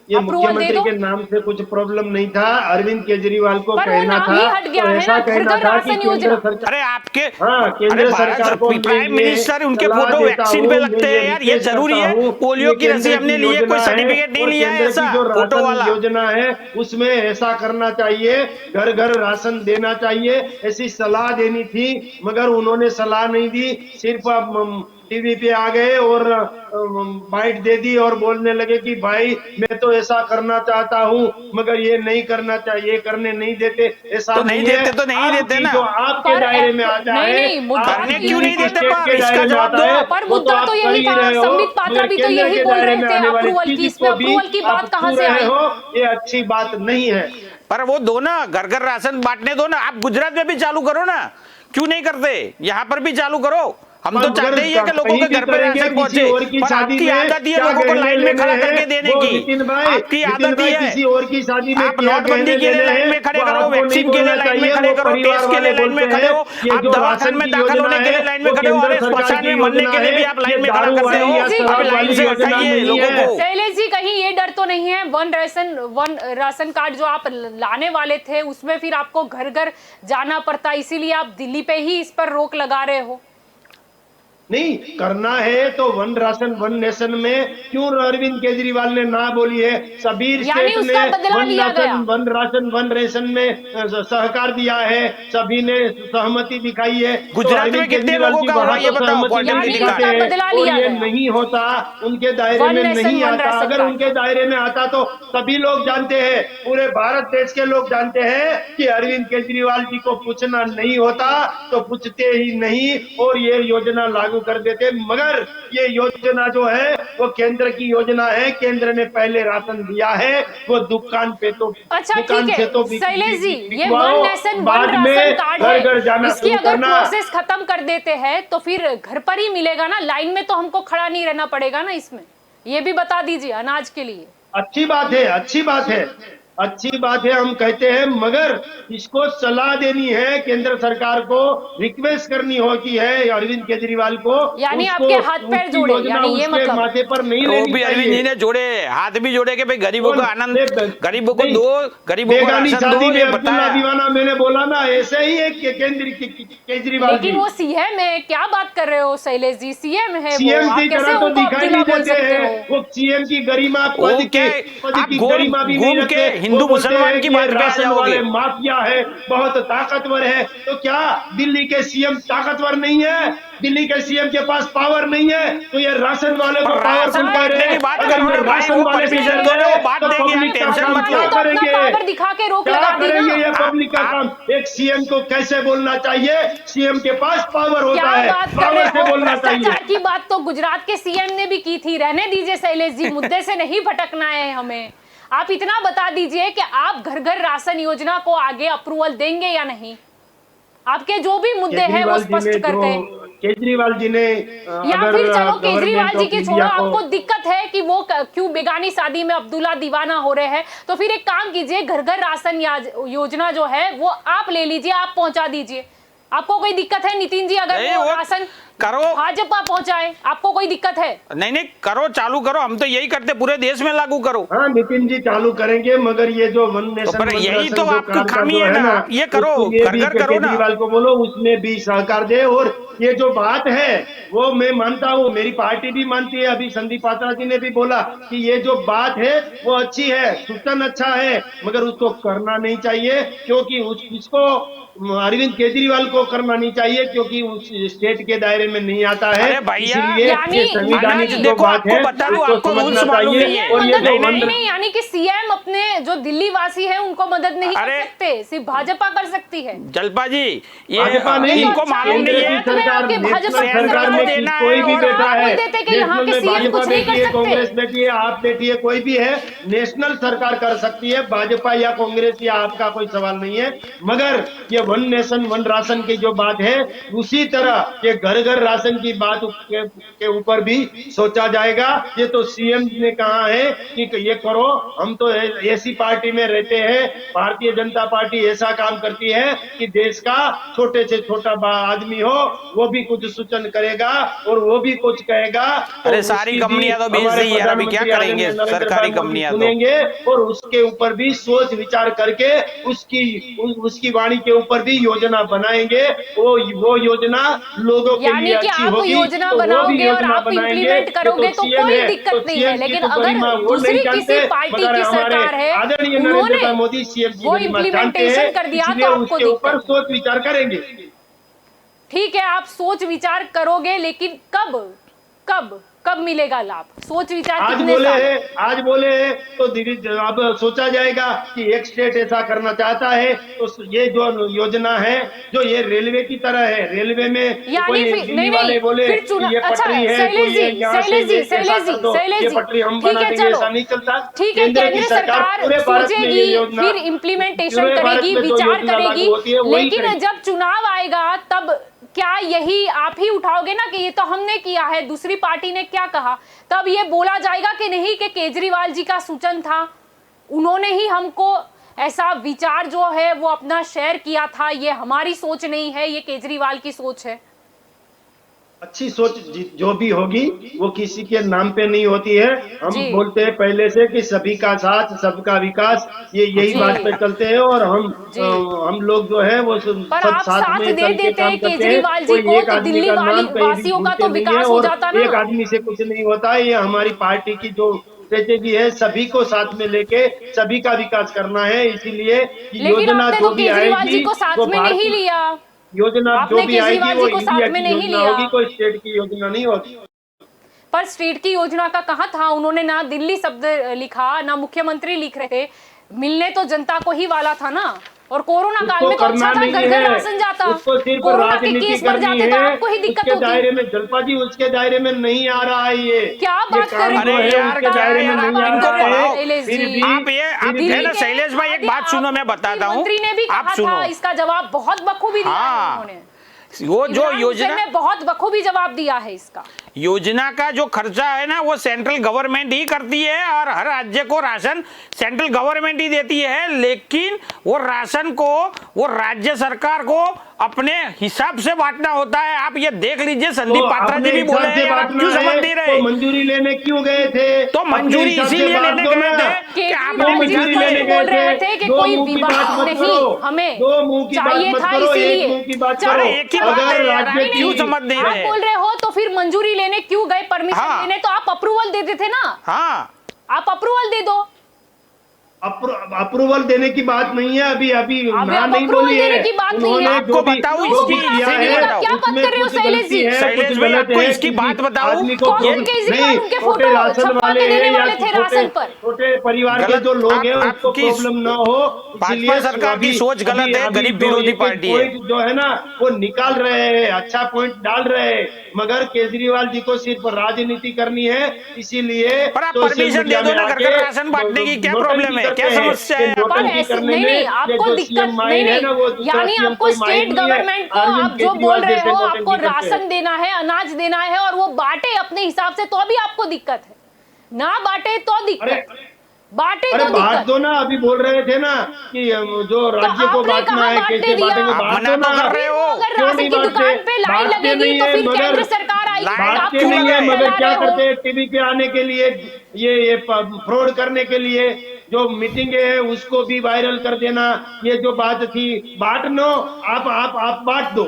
ये मुख्यमंत्री के नाम से कुछ प्रॉब्लम नहीं था, अरविंद केजरीवाल को कहना था, हट गया है ना, घर घर राशन योजना। अरे आपके केंद्र सरकार को प्राइम मिनिस्टर उनके फोटो वैक्सीन पे लगते हैं यार, ये जरूरी है? पोलियो की रसी हमने ली है, कोई सर्टिफिकेट नहीं लिया है ऐसा फोटो वाला योजना है, उसमें ऐसा करना चाहिए, घर घर राशन देना चाहिए, ऐसी सलाह देनी थी, मगर उन्होंने सलाह नहीं दी। सिर्फ टीवी पे आ गए और बाइट दे दी और बोलने लगे कि भाई मैं तो ऐसा करना चाहता हूँ, मगर ये नहीं करना चाहिए, करने नहीं देते। ऐसा तो नहीं देते तो नहीं देते ना, जो आपके दायरे में आ जाए, करने क्यों नहीं देते? इसका जवाब दो। पर मुद्दा तो यही था, संबित पात्रा भी तो यही बोल रहे थे अप्रूवल की, इसमें अप्रूवल की बात कहां से आई? ये अच्छी बात नहीं है। पर वो दो ना, घर घर राशन बांटने दो ना। आप गुजरात में भी चालू करो ना, क्यों नहीं करते? यहाँ पर भी चालू करो। हम तो चाहते ही है कि लोगों के घर पे राशन पहुंचे, पर आपकी आदत है लोगों को लाइन में खड़ा करके देने की। आपकी आदत ही है, किसी और की शादी में आप नोटबंदी के लिए लाइन में खड़े करो, वैक्सीन के लिए लाइन में खड़े करो, टेस्ट के लिए लाइन में खड़े हो, आप दवाखाने में दाखिल होने के लिए लाइन में खड़े हो, और स्मशान में मरने के लिए भी आप लाइन में खड़ा करते हो। आप लाइन से हटाइए लोगों को। शैलेश जी, कहीं ये डर तो नहीं है वन राशन कार्ड जो आप लाने वाले थे उसमें फिर आपको घर घर जाना पड़ता, इसीलिए आप दिल्ली पे ही इस पर रोक लगा रहे हो? नहीं करना है तो वन राशन वन नेशन में क्यों अरविंद केजरीवाल ने ना बोली है? सभी स्टेट ने वन राशन वन रेशन में सहकार दिया है, सभी ने सहमति दिखाई है। गुजरात में कितने लोगों का होगा ये बताओ? ये नहीं होता, उनके दायरे में नहीं आता। अगर उनके दायरे में आता तो सभी लोग जानते हैं, पूरे भारत देश के लोग जानते हैं कि अरविंद केजरीवाल जी को पूछना नहीं होता तो पूछते ही नहीं और ये योजना लागू कर देते। मगर ये योजना जो है वो केंद्र की योजना है, केंद्र ने पहले राशन दिया है, वो दुकान पे तो अच्छा ठीक है शैलेश जी, ये one nation one ration card है, इसकी अगर प्रोसेस खत्म कर देते हैं तो फिर घर पर ही मिलेगा ना, लाइन में तो हमको खड़ा नहीं रहना पड़ेगा ना इसमें? ये भी बता दीजिए अनाज के लिए। अच्छी बात है, अच्छी बात है, अच्छी बात है, हम कहते हैं, मगर इसको सलाह देनी है केंद्र सरकार को, रिक्वेस्ट करनी होती है अरविंद केजरीवाल को, यानी आपके हाथ पैर जोड़े, यानी ये मतलब माथे पर नहीं लेनी चाहिए। अरविंद जी ने जोड़े, हाथ भी जोड़े कि भाई गरीबों को आनंद, गरीबों को दो, गरीबों को राशन दो, ये बताया। दीवाना मैंने बोला ना, ऐसे ही एक केजरीवाल, लेकिन वो सीएम है, क्या बात कर रहे हो शैलेश जी? सीएम है, सीएम की तरह तो दिखाई नहीं देते हैं, वो सीएम की गरिमा, पद की गरिमा भी नहीं रखते। हिंदू मुसलमान की बात पे आ जाओगे। माफिया है, बहुत ताकतवर है, तो क्या दिल्ली के सीएम ताकतवर नहीं है? दिल्ली के सीएम के पास पावर नहीं है तो ये राशन वाले को पावरफुल कह रहे हैं। अगर राशन वाले भी पावर दिखा के रोक लगा देंगे, ये पब्लिक का काम। एक सीएम को कैसे बोलना चाहिए? सीएम के पास पावर होता है, पावर से बोलना चाहिए। भ्रष्टाचार की बात तो गुजरात के सीएम ने भी की थी। रहने दीजिए शैलेश जी, मुद्दे से नहीं भटकना है हमें। आप इतना बता दीजिए कि आप घर घर राशन योजना को आगे अप्रूवल देंगे या नहीं? आपके जो भी मुद्दे हैं वो स्पष्ट करते हैं। केजरीवाल जी ने या फिर चलो केजरीवाल जी की छोड़ो, आपको दिक्कत है कि वो क्यों बेगानी शादी में अब्दुल्ला दीवाना हो रहे हैं, तो फिर एक काम कीजिए, घर घर राशन योजना जो है वो आप ले लीजिए, आप पहुंचा दीजिए। आपको कोई दिक्कत है नितिन जी अगर नहीं, वो वो राशन करो। भाजपा पहुंचाए, आपको कोई दिक्कत है? नहीं करो, चालू करो, हम तो यही करते, पूरे देश में लागू करो। हाँ नितिन जी चालू करेंगे, मगर ये जो वन नेशन पर यही वन तो राशन जो आपकी कार्ड का खामी जो है ना, आप ये करो, उसके लिए घर भी घर करो ना। केजरीवाल को बोलो उसमें भी सहकार दे। और ये जो बात है वो मैं मानता हूँ, मेरी पार्टी भी मानती है। अभी संदीप पात्रा जी ने भी बोला कि ये जो बात है वो अच्छी है, सूचन अच्छा है, मगर उसको करना नहीं चाहिए, क्योंकि इसको अरविंद केजरीवाल को करना नहीं चाहिए, क्योंकि उस स्टेट के दायरे में नहीं आता है। अरे भैया, इसीलिए यानी- ये संविधानिक यानी जो देखो, बात आपको है बता दूं, उसको आपको समझना रूल्स मालूम चाहिए। नहीं है। और ये मदद जो नहीं, नहीं, यानी कि सीएम अपने जो दिल्ली वासी है उनको मदद नहीं कर अरे, सकते, सिर्फ भाजपा कर सकती है। जलपा जी, ये भाजपा नहीं, इनको मालूम केंद्र नहीं की है। सरकार, आपके नेशनल भाजपा सरकार को में देना कोई है भी और बैठा आप है, बोलते थे कि यहाँ नेशनल के में सीएम भाजपा कुछ नहीं बैठी कर है, सकते। कांग्रेस बैठी है, आप बैठी है, कोई भी है, नेशनल सरकार कर सकती है, भाजपा या कांग्रेस या आपका कोई सवाल नहीं है। मगर ये वन नेशन वन राशन की जो बात है, उसी तरह ये घर घर राशन की बात के ऊपर भी सोचा जाएगा। ये तो सीएम ने कहा है कि ये करो, हम तो ऐसी पार्टी में रहते हैं, भारतीय जनता पार्टी ऐसा काम करती है कि देश का छोटे से छोटा आदमी हो वो भी कुछ सूचन करेगा और वो भी कुछ कहेगा। तो अरे सारी उसकी भी कंपनियां तो बेच हमारे दी यार, अभी क्या प्रधानमंत्री करेंगे आदरणीय नरेंद्र सरकारी भाई मोदी कंपनियां तो। सुनेंगे और उसके ऊपर भी सोच विचार करके उसकी वाणी के ऊपर भी योजना बनाएंगे। वो योजना लोगों के यानी लिए कि अच्छी आप होगी, योजना तो वो भी बनाओगे और योजना आप बनाएंगे। इम्प्लीमेंट ये करोगे तो CM कोई है, दिक्कत तो नहीं CM है, की लेकिन तो अगर गरिमा वो दूसरी नहीं किसी जानते, पार्टी मगर की हमारे सरकार है, आदरणीय उन्होंने नरेंद्र भाई मोदी CM की वो गरिमा जानते इम्प्लीमेंटेशन हैं, कर दिया इसलिए तो आपको उसके ऊपर दिक्कत। सोच विचार करेंगे। ठीक है, आप सोच विचार करोगे, लेकिन कब कब कब मिलेगा लाभ? सोच विचार कितने साल? आज बोले हैं तो धीरे अब सोचा जाएगा कि एक स्टेट ऐसा करना चाहता है, तो ये जो योजना है जो ये रेलवे की तरह है, रेलवे में यानी कोई फिर दिल्ली नहीं वाले बोले फिर चुना, कि ये अच्छा पटरी है, शैलेश कोई ये जी, यहाँ से शैलेश जी, ये ऐसा शैलेश कर जी, दो, शैलेश ये जी, पटरी हम ठीक बना है, देंगे, चलो ऐसा नहीं चलता। ठीक है, केंद्र की केंद्र सरकार पूरे भारत में ये सोचेगी, योजना, फिर इम्प्लीमेंटेशन पूरे भारत करेगी, में जो विचार योजना लागू करेगी, होती है, वही लेकिन करेगी। जब चुनाव आएगा तब क्या यही आप ही उठाओगे ना कि ये तो हमने किया है, दूसरी पार्टी ने क्या कहा? तब ये बोला जाएगा कि नहीं कि केजरीवाल जी का सूचन था, उन्होंने ही हमको ऐसा विचार जो है वो अपना शेयर किया था, ये हमारी सोच नहीं है, ये केजरीवाल की सोच है। अच्छी सोच जो भी होगी वो किसी के नाम पे नहीं होती है। हम जी। बोलते हैं पहले से कि सभी का साथ सबका विकास, ये यही जी। बात पे चलते हैं। और जी। हम लोग जो है वो पर सब आप साथ में दे चल के देते काम हैं करते हैं। केजरीवाल जी कोई को, एक तो आदमी दिल्ली का नाम कहीं भी वासियों का तो भूलते नहीं है विकास हो और जाता ना। एक आदमी से कुछ नहीं होता है। ये हमारी पार्टी की जो स्ट्रेटेजी है, सभी को साथ में लेके सभी का विकास करना है। इसीलिए लेकिन योजना आपने जो तो भी केजरीवाल आएगी जी को साथ वो में नहीं लिया, योजना आपने जो भी आएगी केजरीवाल वो जी को साथ इंडिया में की नहीं योजना लिया। होगी, कोई स्टेट की योजना नहीं होगी। पर स्टेट की योजना का कहाँ था? उन्होंने ना दिल्ली शब्द लिखा, ना मुख्यमंत्री लिख रहे थे, मिलने तो जनता को ही वाला था ना। और कोरोना काल में तो अच्छा था, घर घर राशन जाता, उसको सिर्फ कोरोना के राजनीति केस बढ़ करनी जाते तो है, आपको ही दिक्कत उसके होती। दायरे में जलपा जी उसके दायरे में नहीं आ रहा है। ये क्या बात कर रहे काम जो हैं? है, यार, उसके क्या दायरे में यार, नहीं इनको आ रहा पढ़ाओ। है। शैलेश फिर जी, भी आप है ना शैलेश भाई, एक बात सुनो, मैं बताता हूँ, मंत्री ने भी आप कहा सुनो, था, इसका जवाब बहुत बखूबी दिया है हाँ, उन्होंने। वो जो इमरान योजना हुसैन ने बहुत बखूबी जवाब दिया है इसका। योजना का जो खर्चा है ना वो सेंट्रल गवर्नमेंट ही करती है और हर राज्य को राशन सेंट्रल गवर्नमेंट ही देती है, लेकिन वो राशन को वो राज्य सरकार को अपने हिसाब से बांटना होता है। आप ये देख लीजिए, संदीप पात्रा जी भी बोले हैं, आप क्यों समझ नहीं रहे? तो मंजूरी लेने क्यों गए थे? तो मंजूरी इसीलिए लेने गए थे कि आपने मंजूरी लेने बोल गए रहे थे थे कि दो कोई मुंह की विवाद बात मत नहीं, करो, हमें दो मुंह की बात चाहिए मत था, करो, इसीलिए। एक मुंह की बात चलो, करो। एक ही बात है अगर यार, राज्य क्यों समझ नहीं आप रहे? बोल रहे हो तो फिर मंजूरी लेने क्यों गए, परमिशन हाँ। लेने? तो आप अप्रूवल दे देते ना, हाँ, आप अप्रूवल दे दो। अप्रूवल देने की बात नहीं है, अभी अभी ना आप नहीं अप्रूवल बोली देने है की बात नहीं है। उन्होंने आपको जो भी बताऊं जो भी इसकी किया बात है बताओ। क्या बात उसमें कर रहे हो कुछ शैलेश गलती जी? है, शैलेश कुछ भाई, गलत आपको है, इसकी किसी बात बताऊं? आदमी को कौन प्रॉब्लम- केजरीवाल नहीं, उनके छोटे फोटो राशन छपवा वाले के देने हैं या वाले थे छोटे- राशन पर। छोटे परिवार के गलत- जो लोग हैं उनको आपकी प्रॉब्लम ना हो, भाजपा सरकार की सोच गलत है, गरीब विरोधी पार्टी है। पॉइंट जो है ना वो निकाल रहे हैं, अच्छा पॉइंट डाल रहे हैं, मगर केजरीवाल जी को सिर्फ राजनीति करनी है, इसीलिए पर आप सोशल परमिशन मीडिया दे दो में ना, घर आके घर राशन बांटने की क्या नोटंकी प्रॉब्लम है? करते क्या हैं समस्या कि है? पर नोटंकी ऐसे करने नहीं, में नहीं, ये आपको जो दिक्कत CM नहीं, है ना, वो नहीं, दूसरा यानी CM आपको कोई स्टेट माइंड नहीं है। गवर्नमेंट को अरविंद आप जो बोल केजरीवाल रहे जैसे हो, नोटंकी आपको करते हैं। राशन देना है, अनाज देना है और वो बांटे अपने हिसाब से, तो भी आपको दिक्कत है, ना बांटे तो दिक्कत, बांटे अरे तो बांट दिक्कत। दो ना, अभी बोल रहे थे ना कि जो राज्य को आपने बांटना कहा है बांटने कैसे दिया? बांटेंगे, आप बांट मना दो तो ना। कर रहे हो, अगर क्यों राशन नहीं की दुकान बांटते? पे लाइन बांटते लगेगी नहीं तो है, फिर मगर केंद्र सरकार आएगी, आप बांटते क्यों नहीं है, लगाम मगर फैला क्या रहे हो? करते हैं टीवी पे आने के लिए, ये फ्रॉड करने के लिए जो मीटिंग है उसको भी वायरल कर देना। ये जो बात थी, बांट लो, आप बांट दो,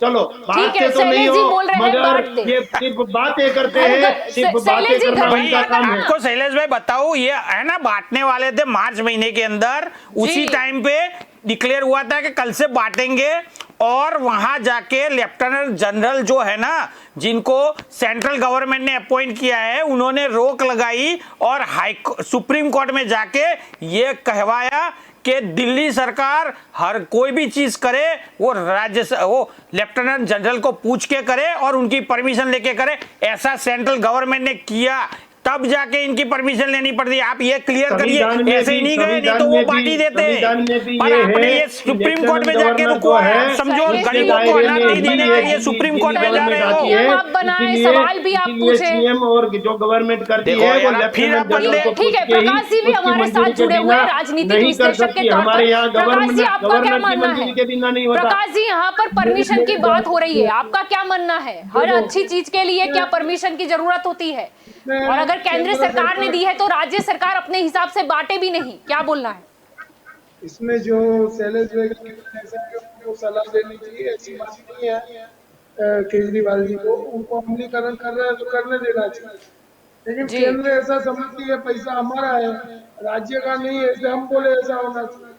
चलो ठीक बांटते है, तो नहीं शैलेश हो, जी बोल रहे हैं मगर बांट दे। ये सिर्फ बातें करते घर हैं, घर सिर्फ शैलेश बातें जी करना घर भाई उनका काम है। आपको शैलेश भाई बताओ, ये है ना बांटने वाले थे मार्च महीने के अंदर, उसी टाइम पे डिक्लेयर हुआ था कि कल से बांटेंगे, और वहां जाके लेफ्टिनेंट जनरल जो है ना, जिनको सेंट्रल गवर्नमेंट ने अपॉइंट किया है, उन्होंने रोक लगाई और सुप्रीम कोर्ट में जाके ये कहवाया कि दिल्ली सरकार हर कोई भी चीज करे वो वो लेफ्टिनेंट जनरल को पूछ के करे और उनकी परमिशन लेके करे। ऐसा सेंट्रल गवर्नमेंट ने किया, तब जाके इनकी परमिशन लेनी पड़ती है। आप ये क्लियर करिए, ऐसे ही नहीं गए, नहीं तो वो बांट ही देते। पर आपने ये सुप्रीम कोर्ट में जाके रुकवा, समझो गरीबों को अनाज नहीं देने के लिए सुप्रीम कोर्ट में जा रहे हो। नियम आप बनाए, सवाल भी आप पूछे। सीएम और जो गवर्नमेंट करती देखो है वो यार, फिर लेफ्टिनेंट अपन जनरल को ठीक है, पूछ के ही प्रकाश जी भी उसकी हमारे मंजूरी साथ के जुड़े हुए हैं बिना राजनीतिक नहीं कर विश्लेषक के सकती। तौर हमारे पर। यहाँ प्रकाश जी आपका क्या गवर्नर की मानना मंजूरी है? के बिना नहीं होता। प्रकाश जी यहाँ पर परमिशन की बात हो रही है, आपका क्या मानना है? हर अच्छी चीज के लिए क्या परमिशन की जरूरत होती है? और अगर केंद्र सरकार ने दी है तो राज्य सरकार अपने हिसाब से बांटे भी नहीं, क्या बोलना है? इसमें जो शैलेश को सलाह देनी चाहिए, ऐसी बात नहीं है। केजरीवाल जी को, उनको अमलीकरण कर रहे हैं तो करने देना चाहिए, लेकिन जी। केंद्र ऐसा समझती है पैसा हमारा है, राज्य का नहीं है, ऐसे हम बोले ऐसा होना चाहिए।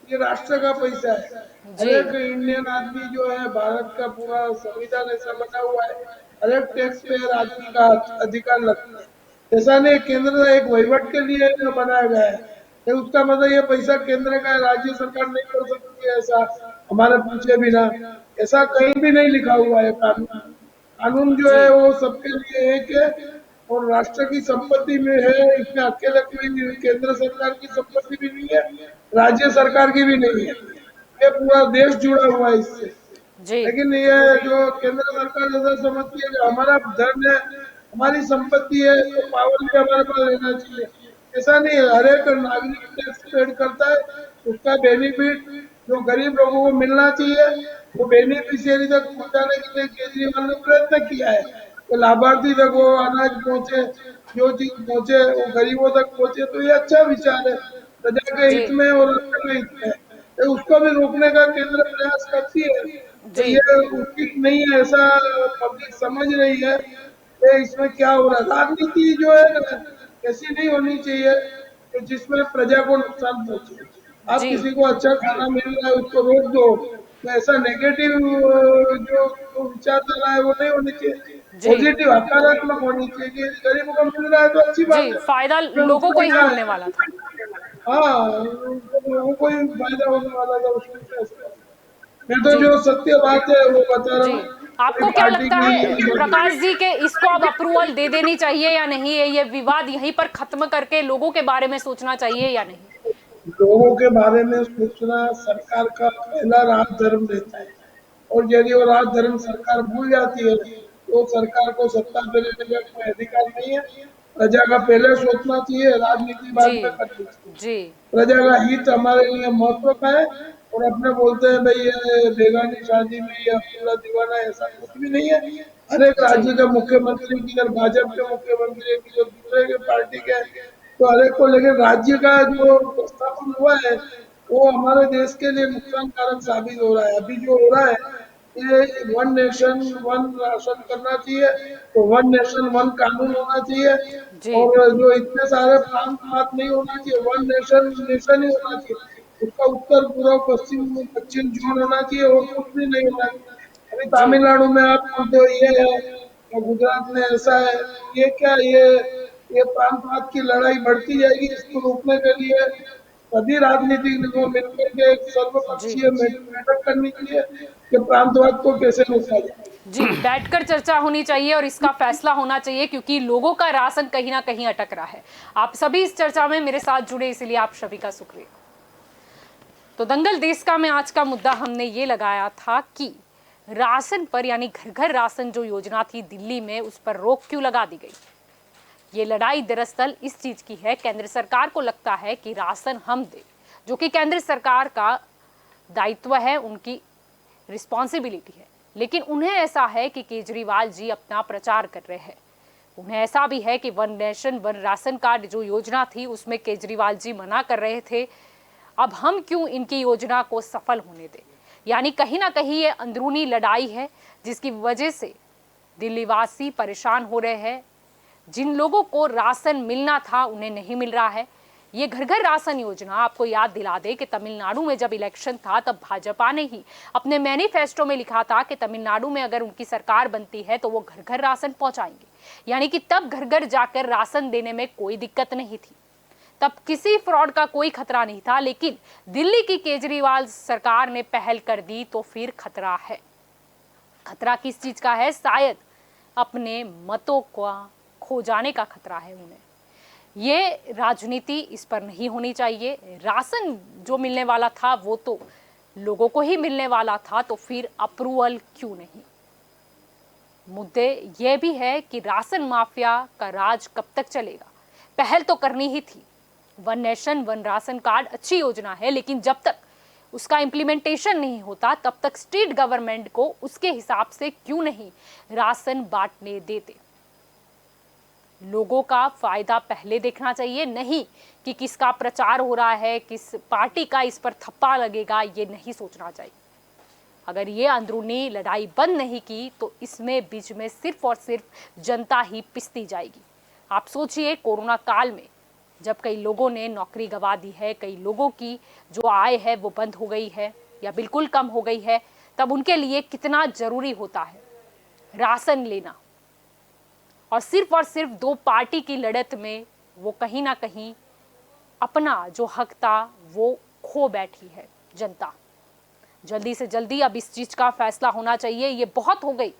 ये राष्ट्र का पैसा है। जी। हर एक इंडियन आदमी जो है, भारत का पूरा संविधान ऐसा बना हुआ है, हर एक टैक्स पेयर आदमी का अधिकार लगता है। ऐसा नहीं केंद्र एक वहीवट के लिए बनाया गया है, तो उसका मतलब ये पैसा केंद्र का है, राज्य सरकार नहीं कर सकती है ऐसा हमारे पूछे बिना। ऐसा कहीं भी नहीं लिखा हुआ है कानून। कानून जो है वो सबके लिए एक है और राष्ट्र की संपत्ति में है, इसमें अकेले कोई केंद्र सरकार की संपत्ति भी नहीं है, राज्य सरकार की भी नहीं है, ये पूरा देश जुड़ा हुआ है इससे। जी। लेकिन ये जो केंद्र सरकार ऐसा समझती है कि हमारा धन है, हमारी संपत्ति है, तो पावर भी हमारे पास रहना चाहिए। ऐसा नहीं है, हर एक नागरिक टैक्स पेड करता है, उसका बेनिफिट जो गरीब लोगों को मिलना चाहिए वो बेनिफिशियरी तक पहुंचाने के लिए केजरीवाल ने प्रयत्न किया है कि लाभार्थी तक वो अनाज पहुंचे, जो चीज पहुंचे वो गरीबों तक पहुंचे, तो ये अच्छा विचार है, प्रजा के हित में और राष्ट्र के हित में। तो उसको भी रोकने का केंद्र प्रयास करती है, तो जी। ये उचित नहीं है, ऐसा पब्लिक समझ रही है कि इसमें क्या हो रहा है। राजनीति जो है ना, ऐसी नहीं होनी चाहिए कि जिसमें प्रजा को नुकसान पहुंचे। आप जी। किसी को अच्छा खाना मिल रहा है उसको रोक दो, तो ऐसा नेगेटिव जो विचारधारा है वो नहीं होनी चाहिए, जी। पॉजिटिव सकारात्मक होनी चाहिए कि गरीबों को मिल रहा है तो अच्छी बात जी, है, फायदा उसमें लोगों को ही क्या होने है? वाला था। हाँ, लोगों को ही फायदा होने वाला था उसमें क्या है? मैं तो जी। जो सत्य बात है वो बता रहा जी, हूँ। आपको कोई क्या पार्टी लगता है की प्रकाश जी के इसको अब अप्रूवल दे देनी चाहिए या नहीं है? ये विवाद यहीं पर खत्म करके लोगों के बारे में सोचना चाहिए या नहीं? लोगों के बारे में सोचना सरकार का पहला राज धर्म रहता है, और यदि वो राज धर्म सरकार भूल जाती है तो सरकार को सत्ता पे लेने का कोई अधिकार नहीं है। प्रजा का पहले सोचना चाहिए, राजनीति बाद जी। में करनी चाहिए। जी। प्रजा का हित हमारे लिए महत्व का है, और अपने बोलते हैं भाई ये बेगानी शादी में या पूरा दीवाना, ऐसा कुछ भी नहीं है। हर एक राज्य के मुख्यमंत्री की, अगर भाजपा के मुख्यमंत्री की, जो दूसरे के पार्टी के, तो हर एक को, लेकिन राज्य का जो स्थापन हुआ है वो हमारे देश के लिए नुकसानकारक साबित हो रहा है। अभी जो हो रहा है ये वन नेशन वन राशन करना चाहिए, तो वन नेशन वन कानून होना चाहिए, जी। और जो इतने सारे प्रांत बात नहीं होना चाहिए, वन नेशन नेशन ही होना चाहिए। उसका उत्तर पूर्व पश्चिम दक्षिण जोन होना चाहिए और कुछ भी नहीं होना चाहिए। अभी तमिलनाडु में आप बोलते हो ये है, या गुजरात में ऐसा है, ये क्या, ये प्रांतवाद की लड़ाई बढ़ती जाएगी। इसको रोकने के लिए सभी राजनीतिक दलों मिलकर के एक सर्वपक्षीय बैठक करनी चाहिए कि प्रांतवाद को कैसे रोका जाए। जी, बैठकर चर्चा होनी चाहिए और इसका फैसला होना चाहिए, क्योंकि लोगों का राशन कहीं ना कहीं अटक रहा है। आप सभी इस चर्चा में मेरे साथ जुड़े, इसलिए आप सभी का शुक्रिया। तो दंगल देश का में आज का मुद्दा हमने ये लगाया था कि राशन पर, यानी घर घर राशन जो योजना थी दिल्ली में, उस पर रोक क्यों लगा दी गई। ये लड़ाई दरअसल इस चीज की है, केंद्र सरकार को लगता है कि राशन हम दे, जो कि केंद्र सरकार का दायित्व है, उनकी रिस्पॉन्सिबिलिटी है, लेकिन उन्हें ऐसा है कि केजरीवाल जी अपना प्रचार कर रहे हैं। उन्हें ऐसा भी है कि one nation one ration card जो योजना थी उसमें केजरीवाल जी मना कर रहे थे, अब हम क्यों इनकी योजना को सफल होने दें। यानी कहीं ना कहीं ये अंदरूनी लड़ाई है जिसकी वजह से दिल्लीवासी परेशान हो रहे हैं। जिन लोगों को राशन मिलना था उन्हें नहीं मिल रहा है। ये घर घर राशन योजना आपको याद दिला दे कि तमिलनाडु में जब इलेक्शन था तब भाजपा ने ही अपने मैनिफेस्टो में लिखा था कि तमिलनाडु में अगर उनकी सरकार बनती है तो वो घर घर राशन पहुंचाएंगे। यानी कि तब घर घर जाकर राशन देने में कोई दिक्कत नहीं थी, तब किसी फ्रॉड का कोई खतरा नहीं था। लेकिन दिल्ली की केजरीवाल सरकार ने पहल कर दी तो फिर खतरा है। खतरा किस चीज का है? शायद अपने मतों को खो जाने का खतरा है उन्हें। ये राजनीति इस पर नहीं होनी चाहिए। राशन जो मिलने वाला था वो तो लोगों को ही मिलने वाला था, तो फिर अप्रूवल क्यों नहीं? मुद्दे ये भी है कि राशन माफिया का राज कब तक चलेगा। पहल तो करनी ही थी। One nation one ration card अच्छी योजना है, लेकिन जब तक उसका इम्प्लीमेंटेशन नहीं होता तब तक स्टेट गवर्नमेंट को उसके हिसाब से क्यों नहीं राशन बांटने देते। लोगों का फायदा पहले देखना चाहिए, नहीं कि किसका प्रचार हो रहा है, किस पार्टी का इस पर थप्पा लगेगा, ये नहीं सोचना चाहिए। अगर ये अंदरूनी लड़ाई बंद नहीं की तो इसमें बीच में सिर्फ और सिर्फ जनता ही पिसती जाएगी। आप सोचिए, कोरोना काल में जब कई लोगों ने नौकरी गंवा दी है, कई लोगों की जो आय है वो बंद हो गई है या बिल्कुल कम हो गई है, तब उनके लिए कितना जरूरी होता है राशन लेना। और सिर्फ दो पार्टी की लड़त में वो कहीं ना कहीं अपना जो हक था वो खो बैठी है जनता। जल्दी से जल्दी अब इस चीज का फैसला होना चाहिए। ये बहुत हो गई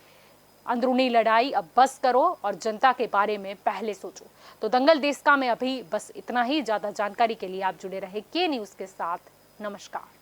अंदरूनी लड़ाई, अब बस करो और जनता के बारे में पहले सोचो। तो दंगल देश का में अभी बस इतना ही। ज्यादा जानकारी के लिए आप जुड़े रहे के न्यूज के साथ। नमस्कार।